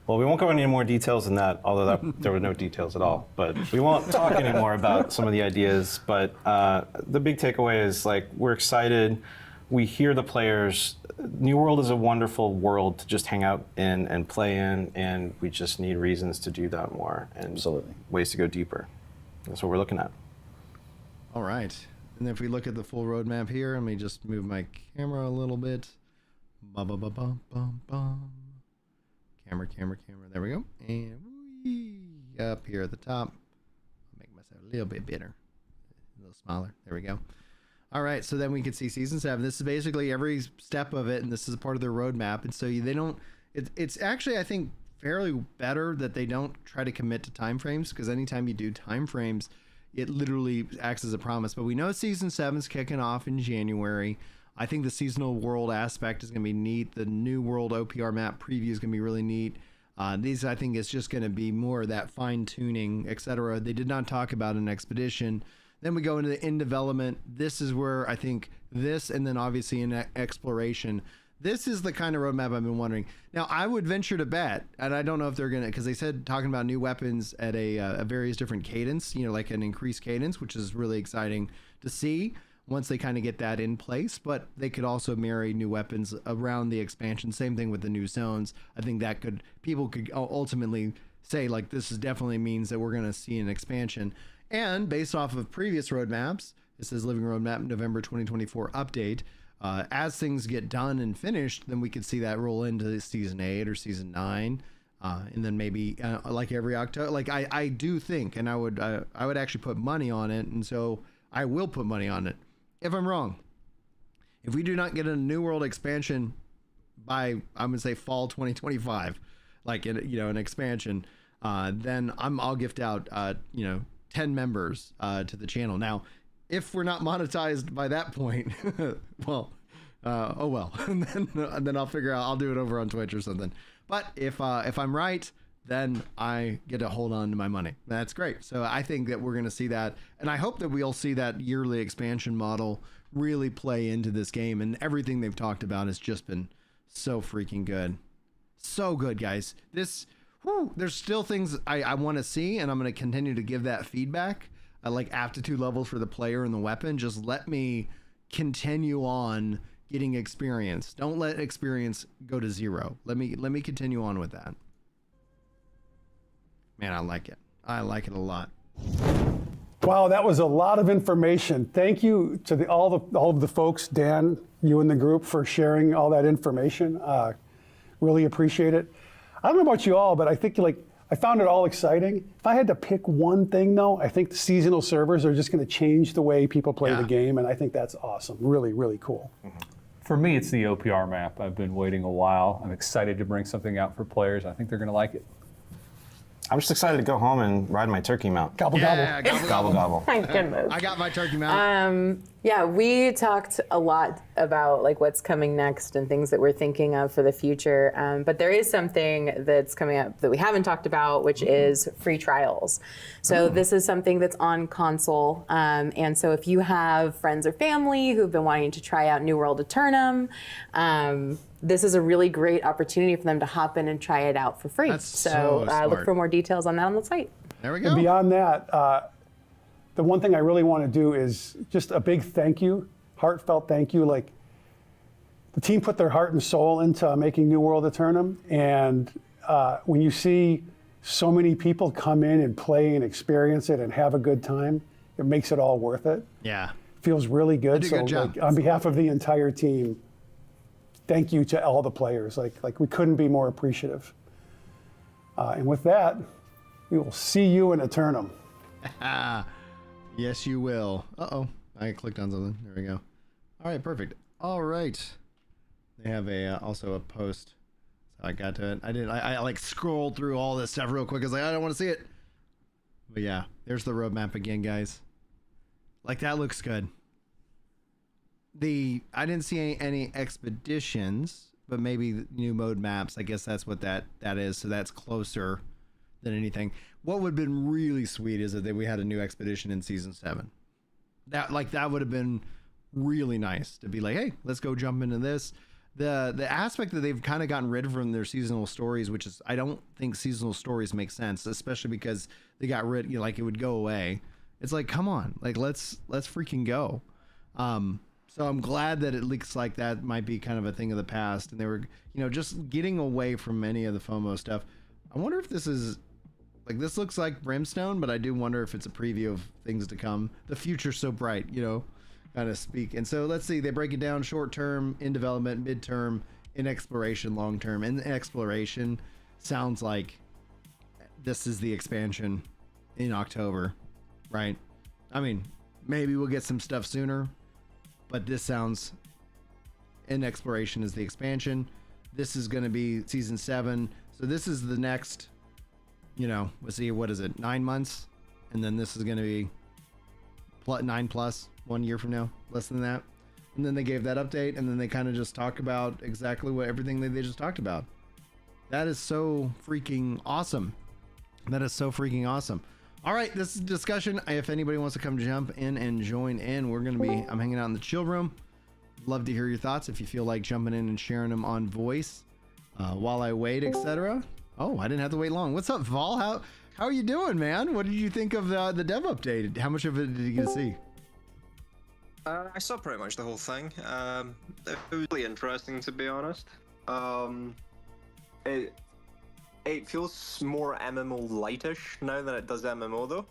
Well, we won't go into any more details than that, although there were no details at all. But we won't talk anymore about some of the ideas. But the big takeaway is, like, we're excited. We hear the players. New World is a wonderful world to just hang out in and play in, and we just need reasons to do that more and ways to go deeper. That's what we're looking at. All right. And if we look at the full roadmap here, let me just move my camera a little bit. Ba-ba-ba-bum-bum-bum. Camera. There we go. And up here at the top. I'll make myself a little bit bigger. A little smaller. There we go. All right, so then we can see season 7. This is basically every step of it, and this is a part of their roadmap. And so they don't. It's actually, I think, fairly better that they don't try to commit to timeframes, because anytime you do timeframes, it literally acts as a promise. But we know season 7's kicking off in January. I think the seasonal world aspect is going to be neat. The new world OPR map preview is going to be really neat. These, I think, is just going to be more of that fine tuning, etc. They did not talk about an expedition. Then we go into the in development. This is where I think this, and then obviously in exploration, this is the kind of roadmap I've been wondering. Now, I would venture to bet, and I don't know if they're going to, because they said talking about new weapons at a various different cadence, like an increased cadence, which is really exciting to see once they kind of get that in place. But they could also marry new weapons around the expansion. Same thing with the new zones. I think that people could ultimately say, like, this is definitely means that we're going to see an expansion. And based off of previous roadmaps, this is Living Roadmap November 2024 update. As things get done and finished, then we could see that roll into season 8 or season 9, and then maybe like every October. Like I do think, and I would actually put money on it, and so I will put money on it. If I'm wrong, if we do not get a New World expansion by, I'm gonna say fall 2025, like an expansion, then I'll gift out 10 members to the channel. Now, if we're not monetized by that point, well, oh well. and then I'll figure out. I'll do it over on Twitch or something. But if I'm right, then I get to hold on to my money. That's great. So I think that we're going to see that, and I hope that we'll see that yearly expansion model really play into this game. And everything they've talked about has just been so freaking good, so good, guys. There's still things I want to see, and I'm going to continue to give that feedback. Like aptitude levels for the player and the weapon. Just let me continue on getting experience. Don't let experience go to 0. Let me continue on with that. Man, I like it. I like it a lot. Wow, that was a lot of information. Thank you to all of the folks, Dan, you and the group, for sharing all that information. Really appreciate it. I don't know about you all, but I think I found it all exciting. If I had to pick one thing, though, I think the seasonal servers are just going to change the way people play the game, and I think that's awesome. Really, really cool. Mm-hmm. For me, it's the OPR map. I've been waiting a while. I'm excited to bring something out for players. I think they're going to like it. I'm just excited to go home and ride my turkey mount. Gobble, gobble. Gobble, gobble. Good move. I got my turkey mount. Yeah, we talked a lot about like what's coming next and things that we're thinking of for the future. But there is something that's coming up that we haven't talked about, which is free trials. So this is something that's on console. And so if you have friends or family who've been wanting to try out New World Aeternum, this is a really great opportunity for them to hop in and try it out for free. That's so look for more details on that on the site. There we go. And beyond that, the one thing I really want to do is just a big thank you, heartfelt thank you. Like, the team put their heart and soul into making New World Aeternum, and when you see so many people come in and play and experience it and have a good time, it makes it all worth it. Yeah. Feels really good. They did a good job. Like, on behalf of the entire team, thank you to all the players. Like we couldn't be more appreciative. And with that, we will see you in Eternum. Yes, you will. Uh-oh. I clicked on something. There we go. All right, perfect. All right. They have also a post. So I got to it. I like scrolled through all this stuff real quick. I was like, I don't want to see it. But yeah, there's the roadmap again, guys. Like, that looks good. I didn't see any expeditions, but maybe new mode maps. I guess that's what that is. So that's closer than anything. What would have been really sweet is that we had a new expedition in season 7. That would have been really nice to be like, hey, let's go jump into this. The aspect that they've kind of gotten rid of from their seasonal stories, which is, I don't think seasonal stories make sense, especially because they got rid, like, it would go away. It's like, come on, like, let's freaking go. So I'm glad that it looks like that might be kind of a thing of the past, and they were, just getting away from many of the FOMO stuff. I wonder if this is, like, this looks like Brimstone, but I do wonder if it's a preview of things to come. The future's so bright, kind of speak. And so let's see, they break it down: short term, in development, midterm, in exploration, long term. In exploration, sounds like this is the expansion in October, right? I mean, maybe we'll get some stuff sooner, but this sounds in exploration is the expansion. This is going to be season 7. So this is the next, let's see, what is it? 9 months. And then this is going to be 9 plus 1 year from now, less than that. And then they gave that update, and then they kind of just talk about exactly everything that they just talked about. That is so freaking awesome. That is so freaking awesome. All right, this is discussion. If anybody wants to come jump in and join in, I'm hanging out in the chill room. Love to hear your thoughts if you feel like jumping in and sharing them on voice while I wait, etc. Oh, I didn't have to wait long. What's up, Vol? How are you doing, man? What did you think of the dev update? How much of it did you get to see? I saw pretty much the whole thing. It was really interesting, to be honest. It feels more MMO lightish now than it does MMO, though.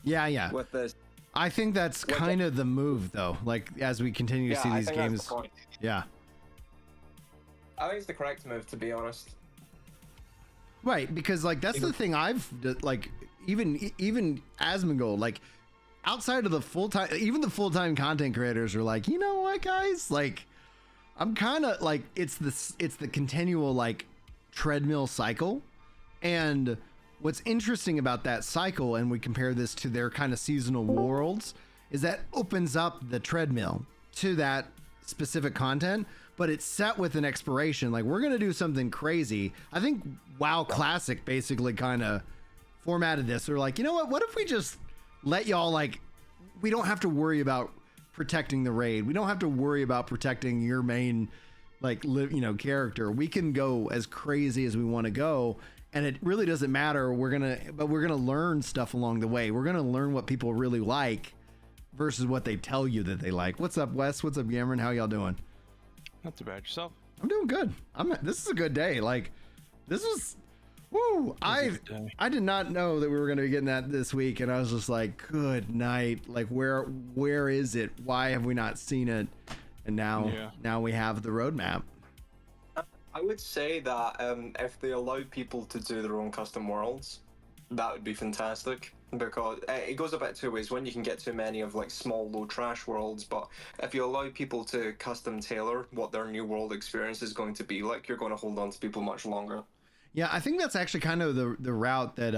Yeah. With this, I think that's kind of the move, though. Like as we continue to see these games. That's the point. Yeah. I think it's the correct move, to be honest. Right, because like that's the thing I've like even Asmongold, like outside of the full-time content creators are like, you know what, guys, like I'm kind of like it's the continual like treadmill cycle. And what's interesting about that cycle, and we compare this to their kind of seasonal worlds, is that opens up the treadmill to that specific content, but it's set with an expiration. Like we're gonna do something crazy. I think WoW Classic basically kind of formatted this. They're like, you know what if we just let y'all, like, we don't have to worry about protecting the raid. We don't have to worry about protecting your main character. We can go as crazy as we want to go, and it really doesn't matter. We're gonna learn stuff along the way. We're gonna learn what people really like versus what they tell you that they like. What's up, Wes? What's up, Cameron? How y'all doing? Not too bad. Yourself? I'm doing good. This is a good day. Like, this was, woo! I did not know that we were going to be getting that this week, and I was just like, good night. Like, where is it? Why have we not seen it? And now we have the roadmap. I would say that if they allow people to do their own custom worlds, that would be fantastic. Because it goes a bit two ways. One, you can get too many of like small, low trash worlds, but if you allow people to custom tailor what their new world experience is going to be like, you're going to hold on to people much longer. Yeah, I think that's actually kind of the route that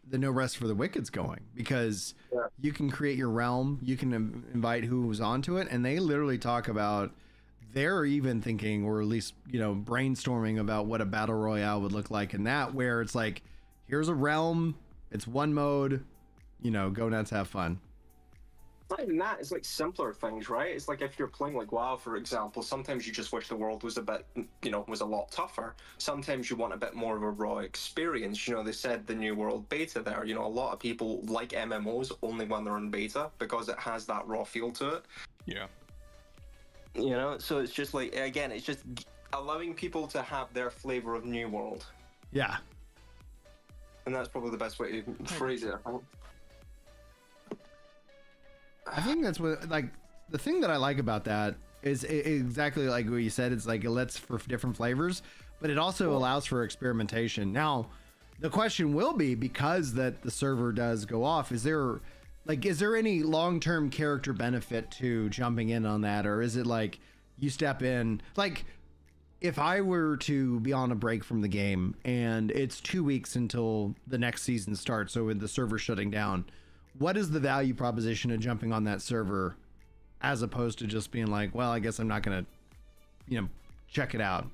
the No Rest for the Wicked's going, because you can create your realm, you can invite who's onto it, and they literally talk about, they're even thinking, or at least brainstorming about what a battle royale would look like in that, where it's like, here's a realm. It's one mode, go nuts, have fun. Not even that, it's like simpler things, right? It's like if you're playing like WoW, for example, sometimes you just wish the world was a bit, was a lot tougher. Sometimes you want a bit more of a raw experience. They said the new world beta there, a lot of people like MMOs only when they're in beta because it has that raw feel to it. Yeah. So it's just like, again, it's just allowing people to have their flavor of new world. Yeah. And that's probably the best way to phrase it. I think that's what, like, the thing that I like about that is exactly like what you said. It's like it lets for different flavors, but it also allows for experimentation. Now, the question will be, because that the server does go off, is there any long-term character benefit to jumping in on that? Or is it like you step in, like, if I were to be on a break from the game and it's 2 weeks until the next season starts, so with the server shutting down, what is the value proposition of jumping on that server as opposed to just being like, well, I guess I'm not going to, check it out?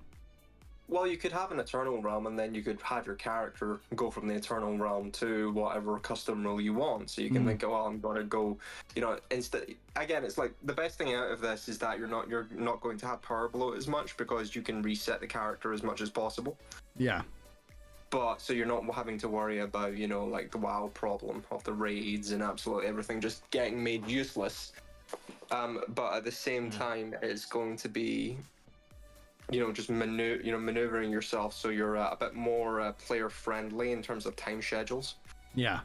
Well, you could have an Eternal realm, and then you could have your character go from the Eternal realm to whatever custom role you want. So you can think, oh, I'm going to go, instead. Again, it's like the best thing out of this is that you're not going to have power bloat as much, because you can reset the character as much as possible. Yeah. But so you're not having to worry about, like the WoW problem of the raids and absolutely everything just getting made useless. But at the same time, it's going to be, just maneuvering yourself so you're a bit more player friendly in terms of time schedules. Yeah.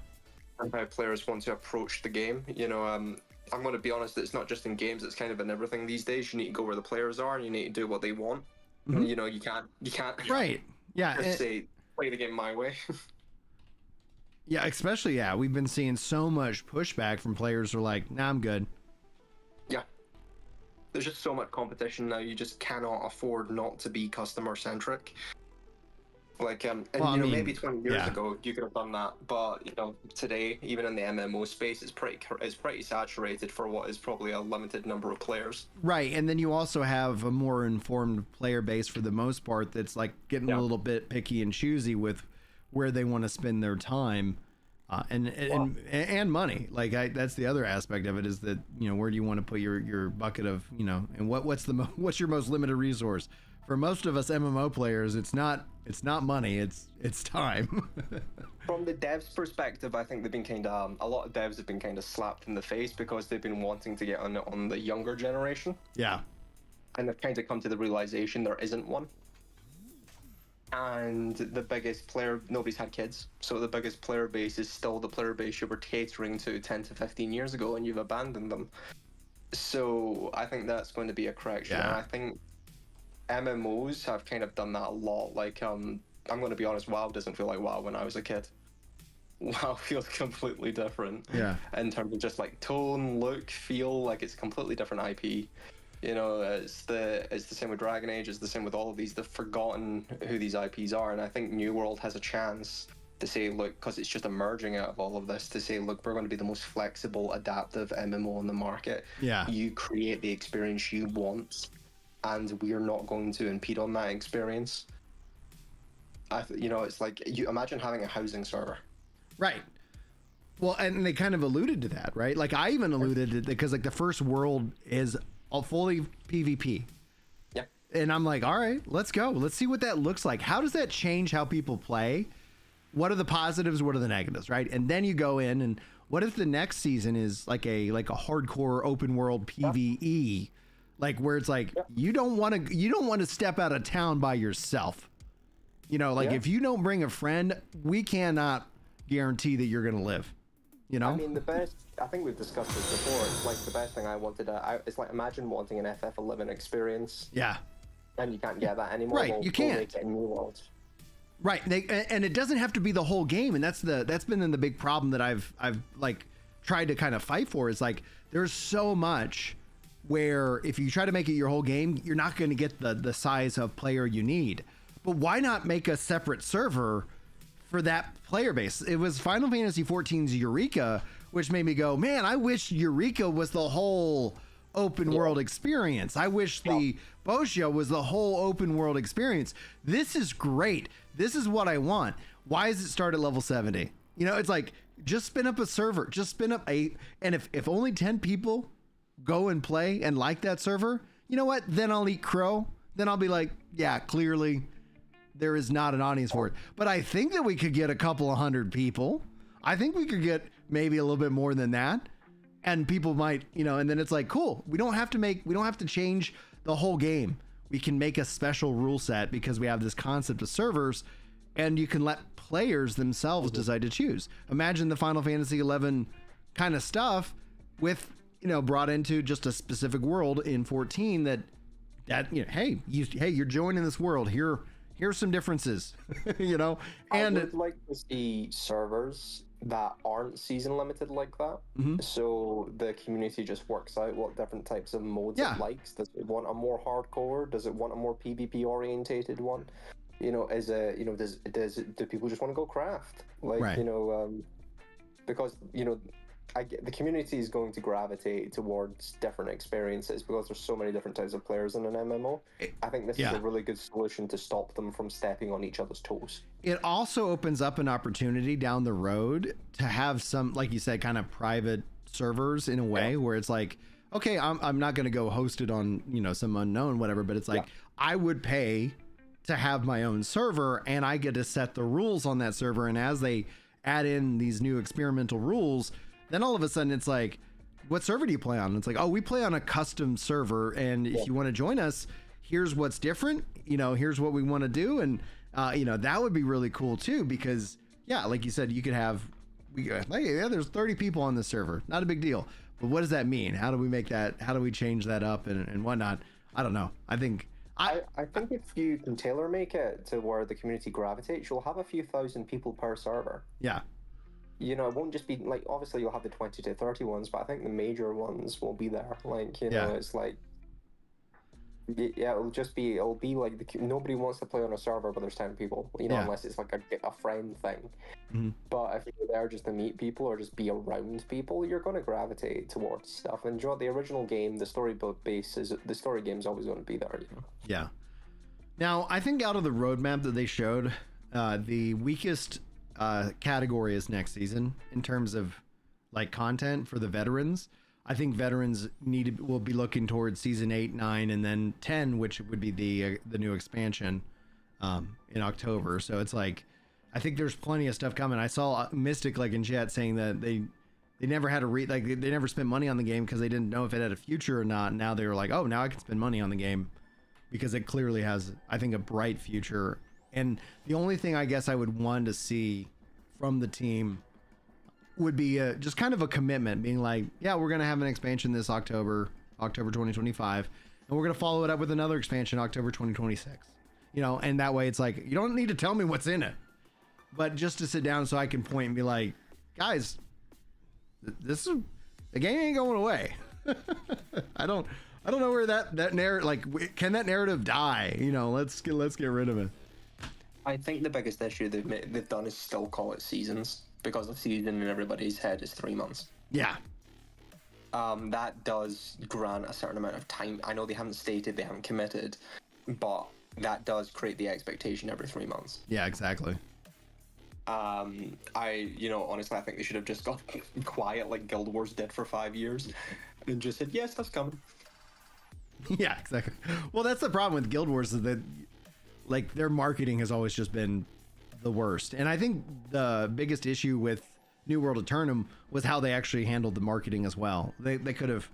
And how players want to approach the game. I'm going to be honest, it's not just in games, it's kind of in everything these days. You need to go where the players are, and you need to do what they want. You can't. Right. Yeah. Just say, play the game my way. Yeah, especially, we've been seeing so much pushback from players who are like, nah, I'm good. Yeah. There's just so much competition now, you just cannot afford not to be customer centric. Like, and maybe 20 years ago you could have done that, but today, even in the MMO space, it's pretty saturated for what is probably a limited number of players. Right, and then you also have a more informed player base for the most part that's like getting a little bit picky and choosy with where they want to spend their time, and money. Like that's the other aspect of it, is that where do you want to put your bucket of and what's your most limited resource? For most of us MMO players, it's not money, it's time. From the devs' perspective, I think they've been a lot of devs have been kind of slapped in the face because they've been wanting to get on the younger generation. Yeah. And they've kind of come to the realization there isn't one. And the biggest player, nobody's had kids, so the biggest player base is still the player base you were catering to 10 to 15 years ago, and you've abandoned them. So I think that's going to be a correction. Yeah. And I think MMOs have kind of done that a lot. Like, I'm going to be honest, WoW doesn't feel like WoW when I was a kid. WoW feels completely different. Yeah. In terms of just like tone, look, feel, like it's a completely different IP. It's the same with Dragon Age, it's the same with all of these. They've forgotten who these IPs are, and I think New World has a chance to say, look, because it's just emerging out of all of this, to say, look, we're going to be the most flexible, adaptive MMO on the market. Yeah. You create the experience you want, and we're not going to impede on that experience. It's like, you imagine having a housing server. Right. Well, and they kind of alluded to that, right? Like I even alluded to it because like the first world is all fully PvP. Yeah. And I'm like, all right, let's go. Let's see what that looks like. How does that change how people play? What are the positives? What are the negatives? Right. And then you go in, and what if the next season is like a hardcore open world PvE, like where it's like you don't want to step out of town by yourself. If you don't bring a friend, we cannot guarantee that you're going to live. I mean, I think we've discussed this before. It's like the best thing I wanted. It's like, imagine wanting an FF11 experience. Yeah. And you can't get that anymore. Right, you can't. Make it in New World. Right, and it doesn't have to be the whole game, and that's been the big problem that I've like tried to kind of fight for. Is like there's so much where if you try to make it your whole game, you're not going to get the size of player you need. But why not make a separate server for that player base? It was Final Fantasy XIV's Eureka, which made me go, man, I wish Eureka was the whole open world experience. I wish the Boschia was the whole open world experience. This is great. This is what I want. Why does it start at level 70? It's like, just spin up a server, just spin up and if only 10 people go and play and like that server, you know what? Then I'll eat crow. Then I'll be like, yeah, clearly there is not an audience for it. But I think that we could get a couple of hundred people. I think we could get maybe a little bit more than that. And people might, and then it's like, cool. We don't have to change the whole game. We can make a special rule set because we have this concept of servers, and you can let players themselves decide to choose. Imagine the Final Fantasy XI kind of stuff with, brought into just a specific world in 14 that hey, you're joining this world. Here's some differences, and I would like to see servers that aren't season limited like that. Mm-hmm. So the community just works out what different types of modes it likes. Does it want a more hardcore? Does it want a more PvP orientated one? Do people just want to go craft? Because the community is going to gravitate towards different experiences because there's so many different types of players in an MMO. I think this is a really good solution to stop them from stepping on each other's toes. It also opens up an opportunity down the road to have some, like you said, kind of private servers in a way where it's like, okay, I'm not going to go host it on, some unknown, whatever, but it's like, I would pay to have my own server and I get to set the rules on that server. And as they add in these new experimental rules, then all of a sudden it's like, what server do you play on? And it's like, oh, we play on a custom server. And if you want to join us, here's what's different. Here's what we want to do. And, that would be really cool too, because like you said, you could have, there's 30 people on the server. Not a big deal. But what does that mean? How do we make that? How do we change that up and whatnot? I don't know. I think I think if you can tailor make it to where the community gravitates, you'll have a few thousand people per server. Yeah. You know, it won't just be like, obviously you'll have the 20 to 30 ones, but I think the major ones will be there. Like, you know, it's like, yeah, it'll be like nobody wants to play on a server where there's 10 people, you know, unless it's like a friend thing. But if you're there just to meet people or just be around people, you're going to gravitate towards stuff. And the original game, the story game's always going to be there, you know? Yeah. Now, I think out of the roadmap that they showed, the weakest category is next season in terms of like content for the veterans. I think veterans will be looking towards season 8, 9, and then 10, which would be the new expansion in October. So it's like, I think there's plenty of stuff coming. I saw Mystic like in chat saying that they never had they never spent money on the game because they didn't know if it had a future or not. Now they were like, oh, now I can spend money on the game because it clearly has, I think, a bright future. And the only thing I guess I would want to see from the team would be just kind of a commitment, being like, yeah, we're going to have an expansion this October 2025, and we're going to follow it up with another expansion October 2026. You know, and that way it's like, you don't need to tell me what's in it, but just to sit down so I can point and be like, guys, the game ain't going away. I don't know where that narrative, like, can that narrative die? You know, let's get rid of it. I think the biggest issue they've done is still call it seasons, because the season in everybody's head is 3 months. Yeah. That does grant a certain amount of time. I know they haven't committed, but that does create the expectation every 3 months. Yeah, exactly. Honestly, I think they should have just got quiet like Guild Wars did for 5 years and just said, yes, that's coming. Yeah, exactly. Well, that's the problem with Guild Wars, is that like their marketing has always just been the worst. And I think the biggest issue with New World Aeternum was how they actually handled the marketing as well. They could have,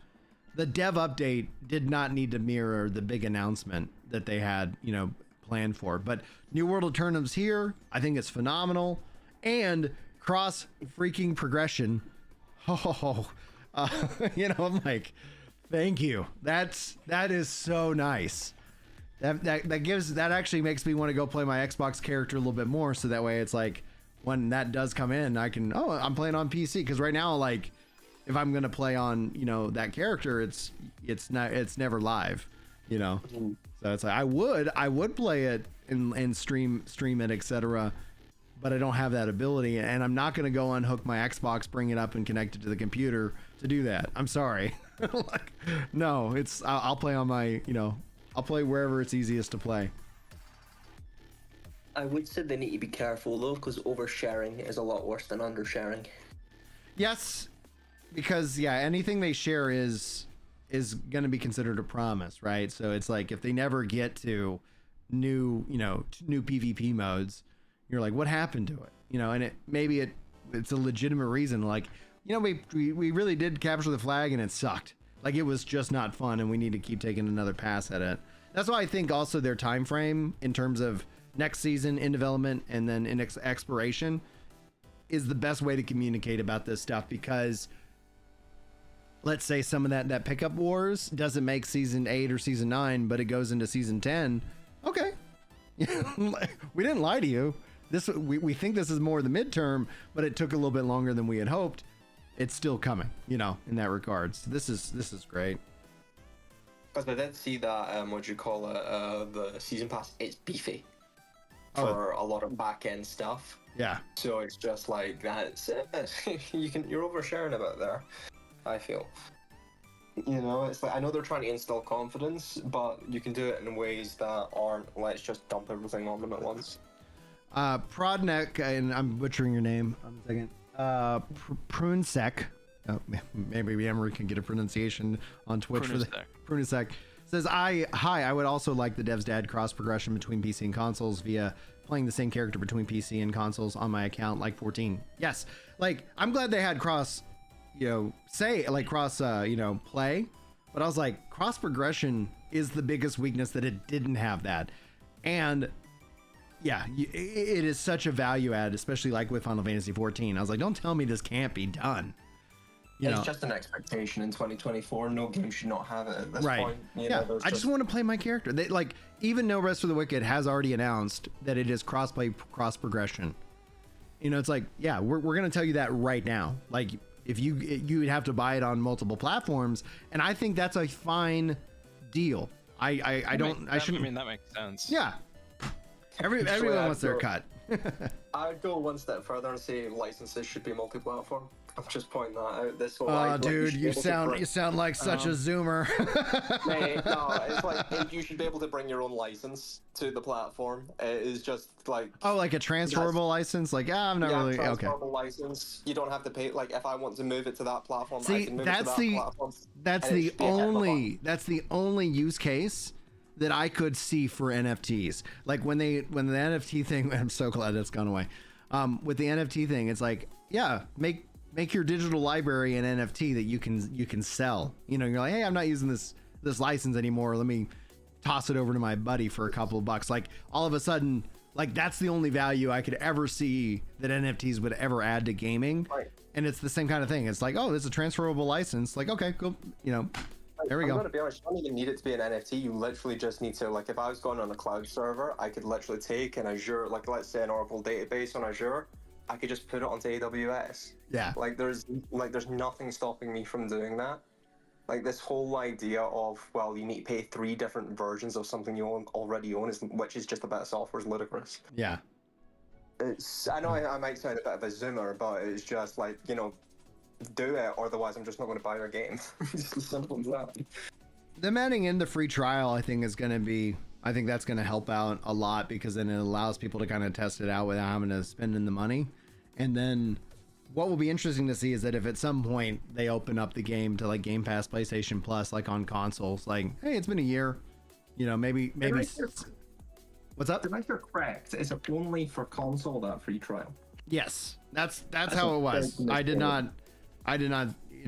the dev update did not need to mirror the big announcement that they had, you know, planned for. But New World Aeternum's here. I think it's phenomenal. And cross freaking progression. You know, I'm like, thank you. That is so nice. That actually makes me want to go play my Xbox character a little bit more, so that way it's like when that does come in, I can, I'm playing on PC, because right now, like, if I'm gonna play on, you know, that character, it's never live, you know. So it's like I would play it and stream it, etc. But I don't have that ability, and I'm not gonna go unhook my Xbox, bring it up, and connect it to the computer to do that. I'm sorry. Like, no, I'll play on my, you know, I'll play wherever it's easiest to play. I would say they need to be careful though, because oversharing is a lot worse than undersharing. Yes, because anything they share is going to be considered a promise, right? So it's like if they never get to new PvP modes, you're like, what happened to it? You know, and it's a legitimate reason. Like, you know, we really did capture the flag and it sucked. Like, it was just not fun, and we need to keep taking another pass at it. That's why I think also their time frame in terms of next season in development and then in expiration is the best way to communicate about this stuff, because let's say some of that pickup wars doesn't make season 8 or season 9, but it goes into season 10. Okay. We didn't lie to you. We think this is more the midterm, but it took a little bit longer than we had hoped. It's still coming, you know, in that regard. So this is great. Because I did see that, the season pass, it's beefy for a lot of back end stuff. Yeah. So it's just like that's you're oversharing about there, I feel. You know, it's like, I know they're trying to instill confidence, but you can do it in ways that aren't, let's just dump everything on them at once. Prodnek, and I'm butchering your name. One second. Prunesec. Oh, maybe Emery can get a pronunciation on Twitch for that. Prunesec says, hi, I would also like the devs to add cross progression between PC and consoles via playing the same character between PC and consoles on my account, like 14. Yes. Like, I'm glad they had cross, play, but I was like, cross progression is the biggest weakness, that it didn't have that. And yeah, it is such a value add, especially like with Final Fantasy 14. I was like, don't tell me this can't be done. It's just an expectation in 2024. No game should not have it at this right. point. I just want to play my character. They, like, even No Rest for the Wicked has already announced that it is cross-play, cross-progression. It's like, yeah, we're going to tell you that right now. Like, if you would have to buy it on multiple platforms, and I think that's a fine deal. I shouldn't. I mean, that makes sense. Yeah. Everyone wants their cut. I'd go one step further and say licenses should be multi-platform. I'm just pointing that out. This whole dude, you sound like such a zoomer. Mate, no, it's like you should be able to bring your own license to the platform. It is just like like a transferable license. Like, I'm not really transferable license. You don't have to pay. Like, if I want to move it to that platform, see, I can move it to that platform. That's the only use case that I could see for NFTs. Like when the NFT thing, I'm so glad that's gone away. With the NFT thing, it's like, yeah, make your digital library an NFT that you can sell. You're like, hey, I'm not using this license anymore. Let me toss it over to my buddy for a couple of bucks. Like, all of a sudden, like, that's the only value I could ever see that NFTs would ever add to gaming. Right. And it's the same kind of thing. It's like, oh, it's a transferable license. Like, okay, cool. There we go. I'm going to be honest, you don't even need it to be an NFT. You literally just need to, like, if I was going on a cloud server, I could literally take an Azure, like, let's say an Oracle database on Azure, I could just put it onto AWS. Yeah. Like, there's nothing stopping me from doing that. Like, this whole idea of, well, you need to pay 3 different versions of something you already own, which is just a bit of software, is ludicrous. Yeah. I know I might sound a bit of a zoomer, but it's just like, do it, otherwise I'm just not going to buy your game. It's as simple as that. Them adding in the free trial, I think that's going to help out a lot, because then it allows people to kind of test it out without having to spend in the money. And then what will be interesting to see is that if at some point they open up the game to like Game Pass, PlayStation Plus, like on consoles, like, hey, it's been a year, maybe. What's up? To make sure correct, is it only for console, that free trial? Yes, that's how it was. It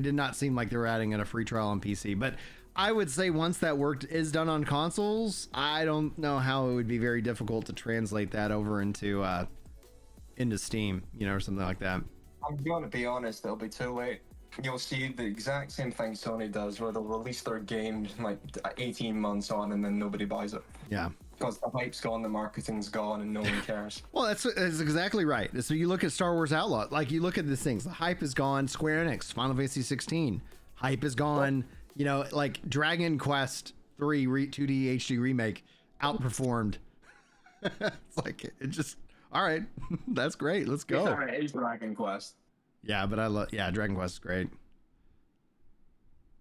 did not seem like they were adding in a free trial on PC, but I would say once that work is done on consoles, I don't know how it would be very difficult to translate that over into Steam, or something like that. I'm going to be honest, it'll be too late. You'll see the exact same thing Sony does, where they'll release their game like 18 months on and then nobody buys it. Yeah. Because the hype's gone, the marketing's gone, and no one cares. Well, that's exactly right. So you look at Star Wars Outlaw, like you look at these things, the hype is gone. Square Enix, Final Fantasy 16, hype is gone. Like Dragon Quest 3 2D HD remake outperformed. It's like, it just, all right, that's great. Let's go. It's Dragon Quest. Yeah, but Dragon Quest is great.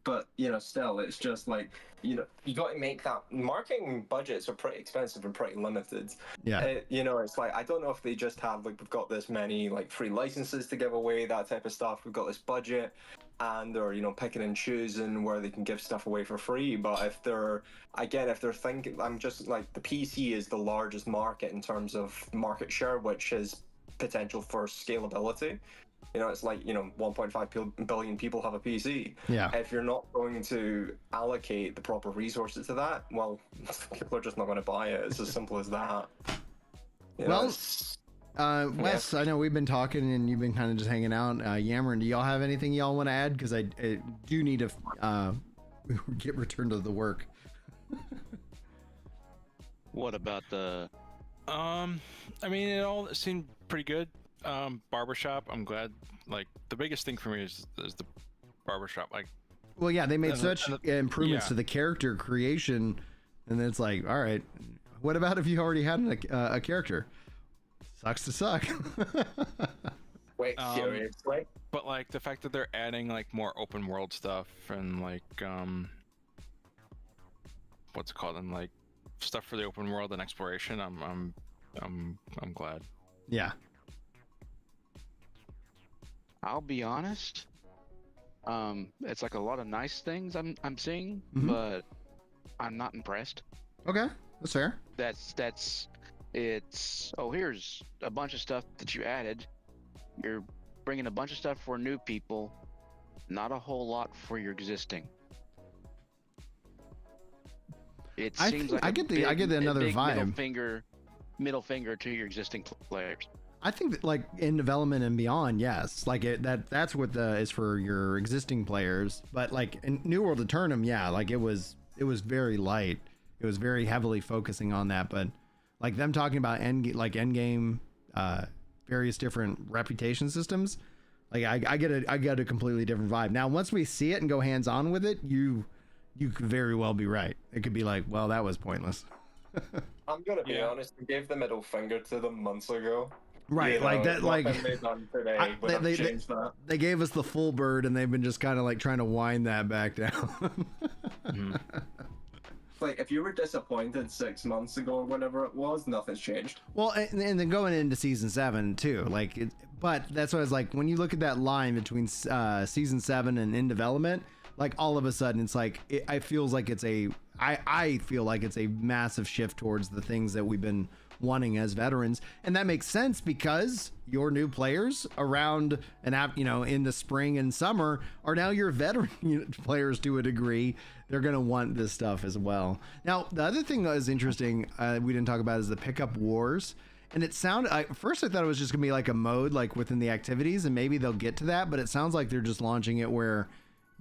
But, still, it's just like, you got to make that. Marketing budgets are pretty expensive and pretty limited. Yeah. It's like, I don't know if they just have, like, we've got this many, like, free licenses to give away, that type of stuff. We've got this budget, and they're, picking and choosing where they can give stuff away for free. But if they're thinking, I'm just like, the PC is the largest market in terms of market share, which is potential for scalability. It's like, 1.5 billion people have a PC. Yeah. If you're not going to allocate the proper resources to that, well, people are just not going to buy it. It's as simple as that. Wes, I know we've been talking and you've been kind of just hanging out, yammering. Do y'all have anything y'all want to add? Because I do need to get returned to the work. What about the... it all seemed pretty good. Barbershop, I'm glad. Like, the biggest thing for me is the barbershop. Like, well, yeah, they made such improvements to the character creation, and then it's like, all right, what about if you already had a character? Sucks to suck. Wait, seriously? But like the fact that they're adding like more open world stuff and like what's it called, and like stuff for the open world and exploration, I'm glad. Yeah. I'll be honest. It's like a lot of nice things I'm seeing, but I'm not impressed. Okay, that's fair. It's here's a bunch of stuff that you added. You're bringing a bunch of stuff for new people, not a whole lot for your existing. It seems like I get the another vibe. Middle finger to your existing players. I think that, like, in development and beyond, yes, like that's what is for your existing players. But like in New World Aeternum, yeah, like it was very light. It was very heavily focusing on that. But like them talking about endgame, various different reputation systems, like I get a completely different vibe. Now, once we see it and go hands on with it, you could very well be right. It could be like, well, that was pointless. I'm gonna be honest. We gave the middle finger to them months ago. Right, You like know, that, like nothing they've done today would have changed that. they gave us the full bird, and they've been just kind of like trying to wind that back down. Like, if you were disappointed 6 months ago or whenever it was, nothing's changed. Well, and then going into season 7 too, like, but that's what I was like, when you look at that line between season 7 and in development, like all of a sudden it's like I feel like it's a massive shift towards the things that we've been wanting as veterans, and that makes sense because your new players around in the spring and summer are now your veteran players to a degree. They're going to want this stuff as well. Now, the other thing that is interesting we didn't talk about is the pickup wars. And it sounded, at first I thought it was just gonna be like a mode like within the activities, and maybe they'll get to that, but it sounds like they're just launching it where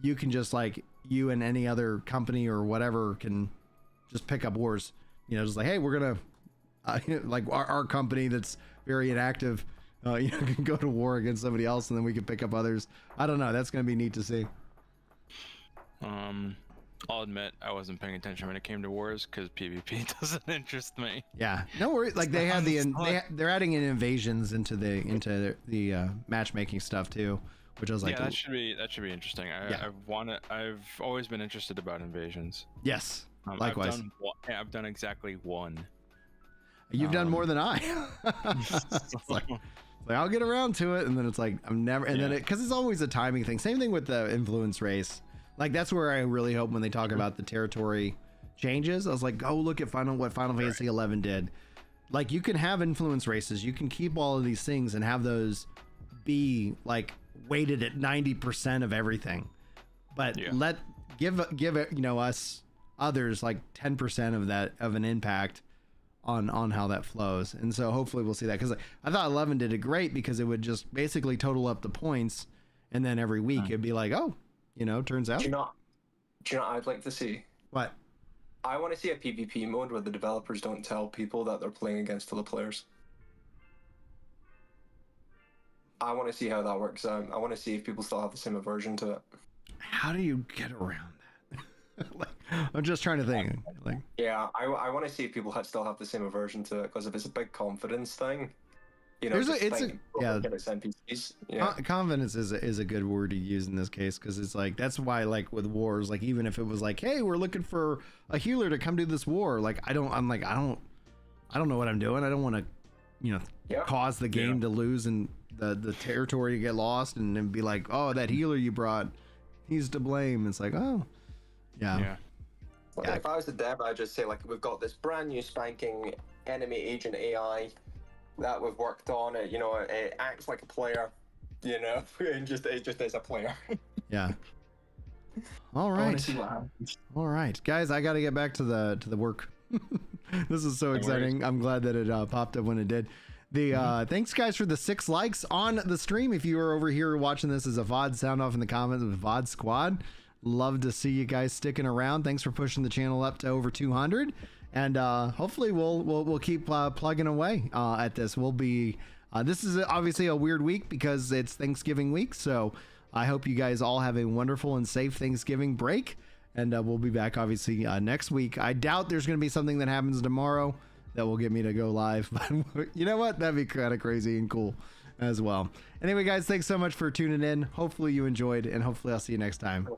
you can just, like, you and any other company or whatever can just pick up wars, just like, hey, we're gonna like our company that's very inactive can go to war against somebody else, and then we can pick up others. I don't know, that's gonna be neat to see. I'll admit I wasn't paying attention when it came to wars because PvP doesn't interest me. Yeah, no worries. Like they have they're adding in invasions into the matchmaking stuff too, which I was like, yeah, that should be interesting. I've always been interested about invasions. Yes, likewise. I've done exactly one. You've done more than I. It's like I'll get around to it, and then it's like I'm never, and then because it's always a timing thing. Same thing with the influence race. Like that's where I really hope when they talk about the territory changes. I was like, oh, look at what Final Fantasy 11 did. Like you can have influence races, you can keep all of these things and have those be like weighted at 90% of everything, but give us others like 10% of an impact on how that flows. And so hopefully we'll see that, because I thought 11 did it great because it would just basically total up the points, and then every week it'd be like, oh, turns out. Do you know what I'd like to see? What? I want to see a PvP mode where the developers don't tell people that they're playing against other players. I want to see how that works out. I want to see if people still have the same aversion to it. How do you get around that? Like, I'm just trying to think. Yeah, I want to see if people still have the same aversion to it, because if it's a big confidence thing, NPCs. Yeah. Confidence is a good word to use in this case, because it's like that's why, like with wars, like even if it was like, hey, we're looking for a healer to come do this war, like I don't know what I'm doing. I don't want to cause the game to lose and the territory to get lost, and then be like, oh, that healer you brought, he's to blame. It's like, oh, yeah. If I was the dev, I'd just say, like, we've got this brand new spanking enemy agent AI that we've worked on. It acts like a player, it just is a player. Yeah. All right, guys, I got to get back to the work. This is so exciting. I'm glad that it popped up when it did. Thanks guys for the 6 likes on the stream. If you are over here watching this as a VOD, sound off in the comments with VOD Squad. Love to see you guys sticking around. Thanks for pushing the channel up to over 200, and hopefully we'll keep plugging away at this. We'll be this is obviously a weird week because it's Thanksgiving week, so I hope you guys all have a wonderful and safe Thanksgiving break, and we'll be back obviously next week. I doubt there's going to be something that happens tomorrow that will get me to go live, but you know what, that'd be kind of crazy and cool as well. Anyway guys, thanks so much for tuning in. Hopefully you enjoyed, and hopefully I'll see you next time.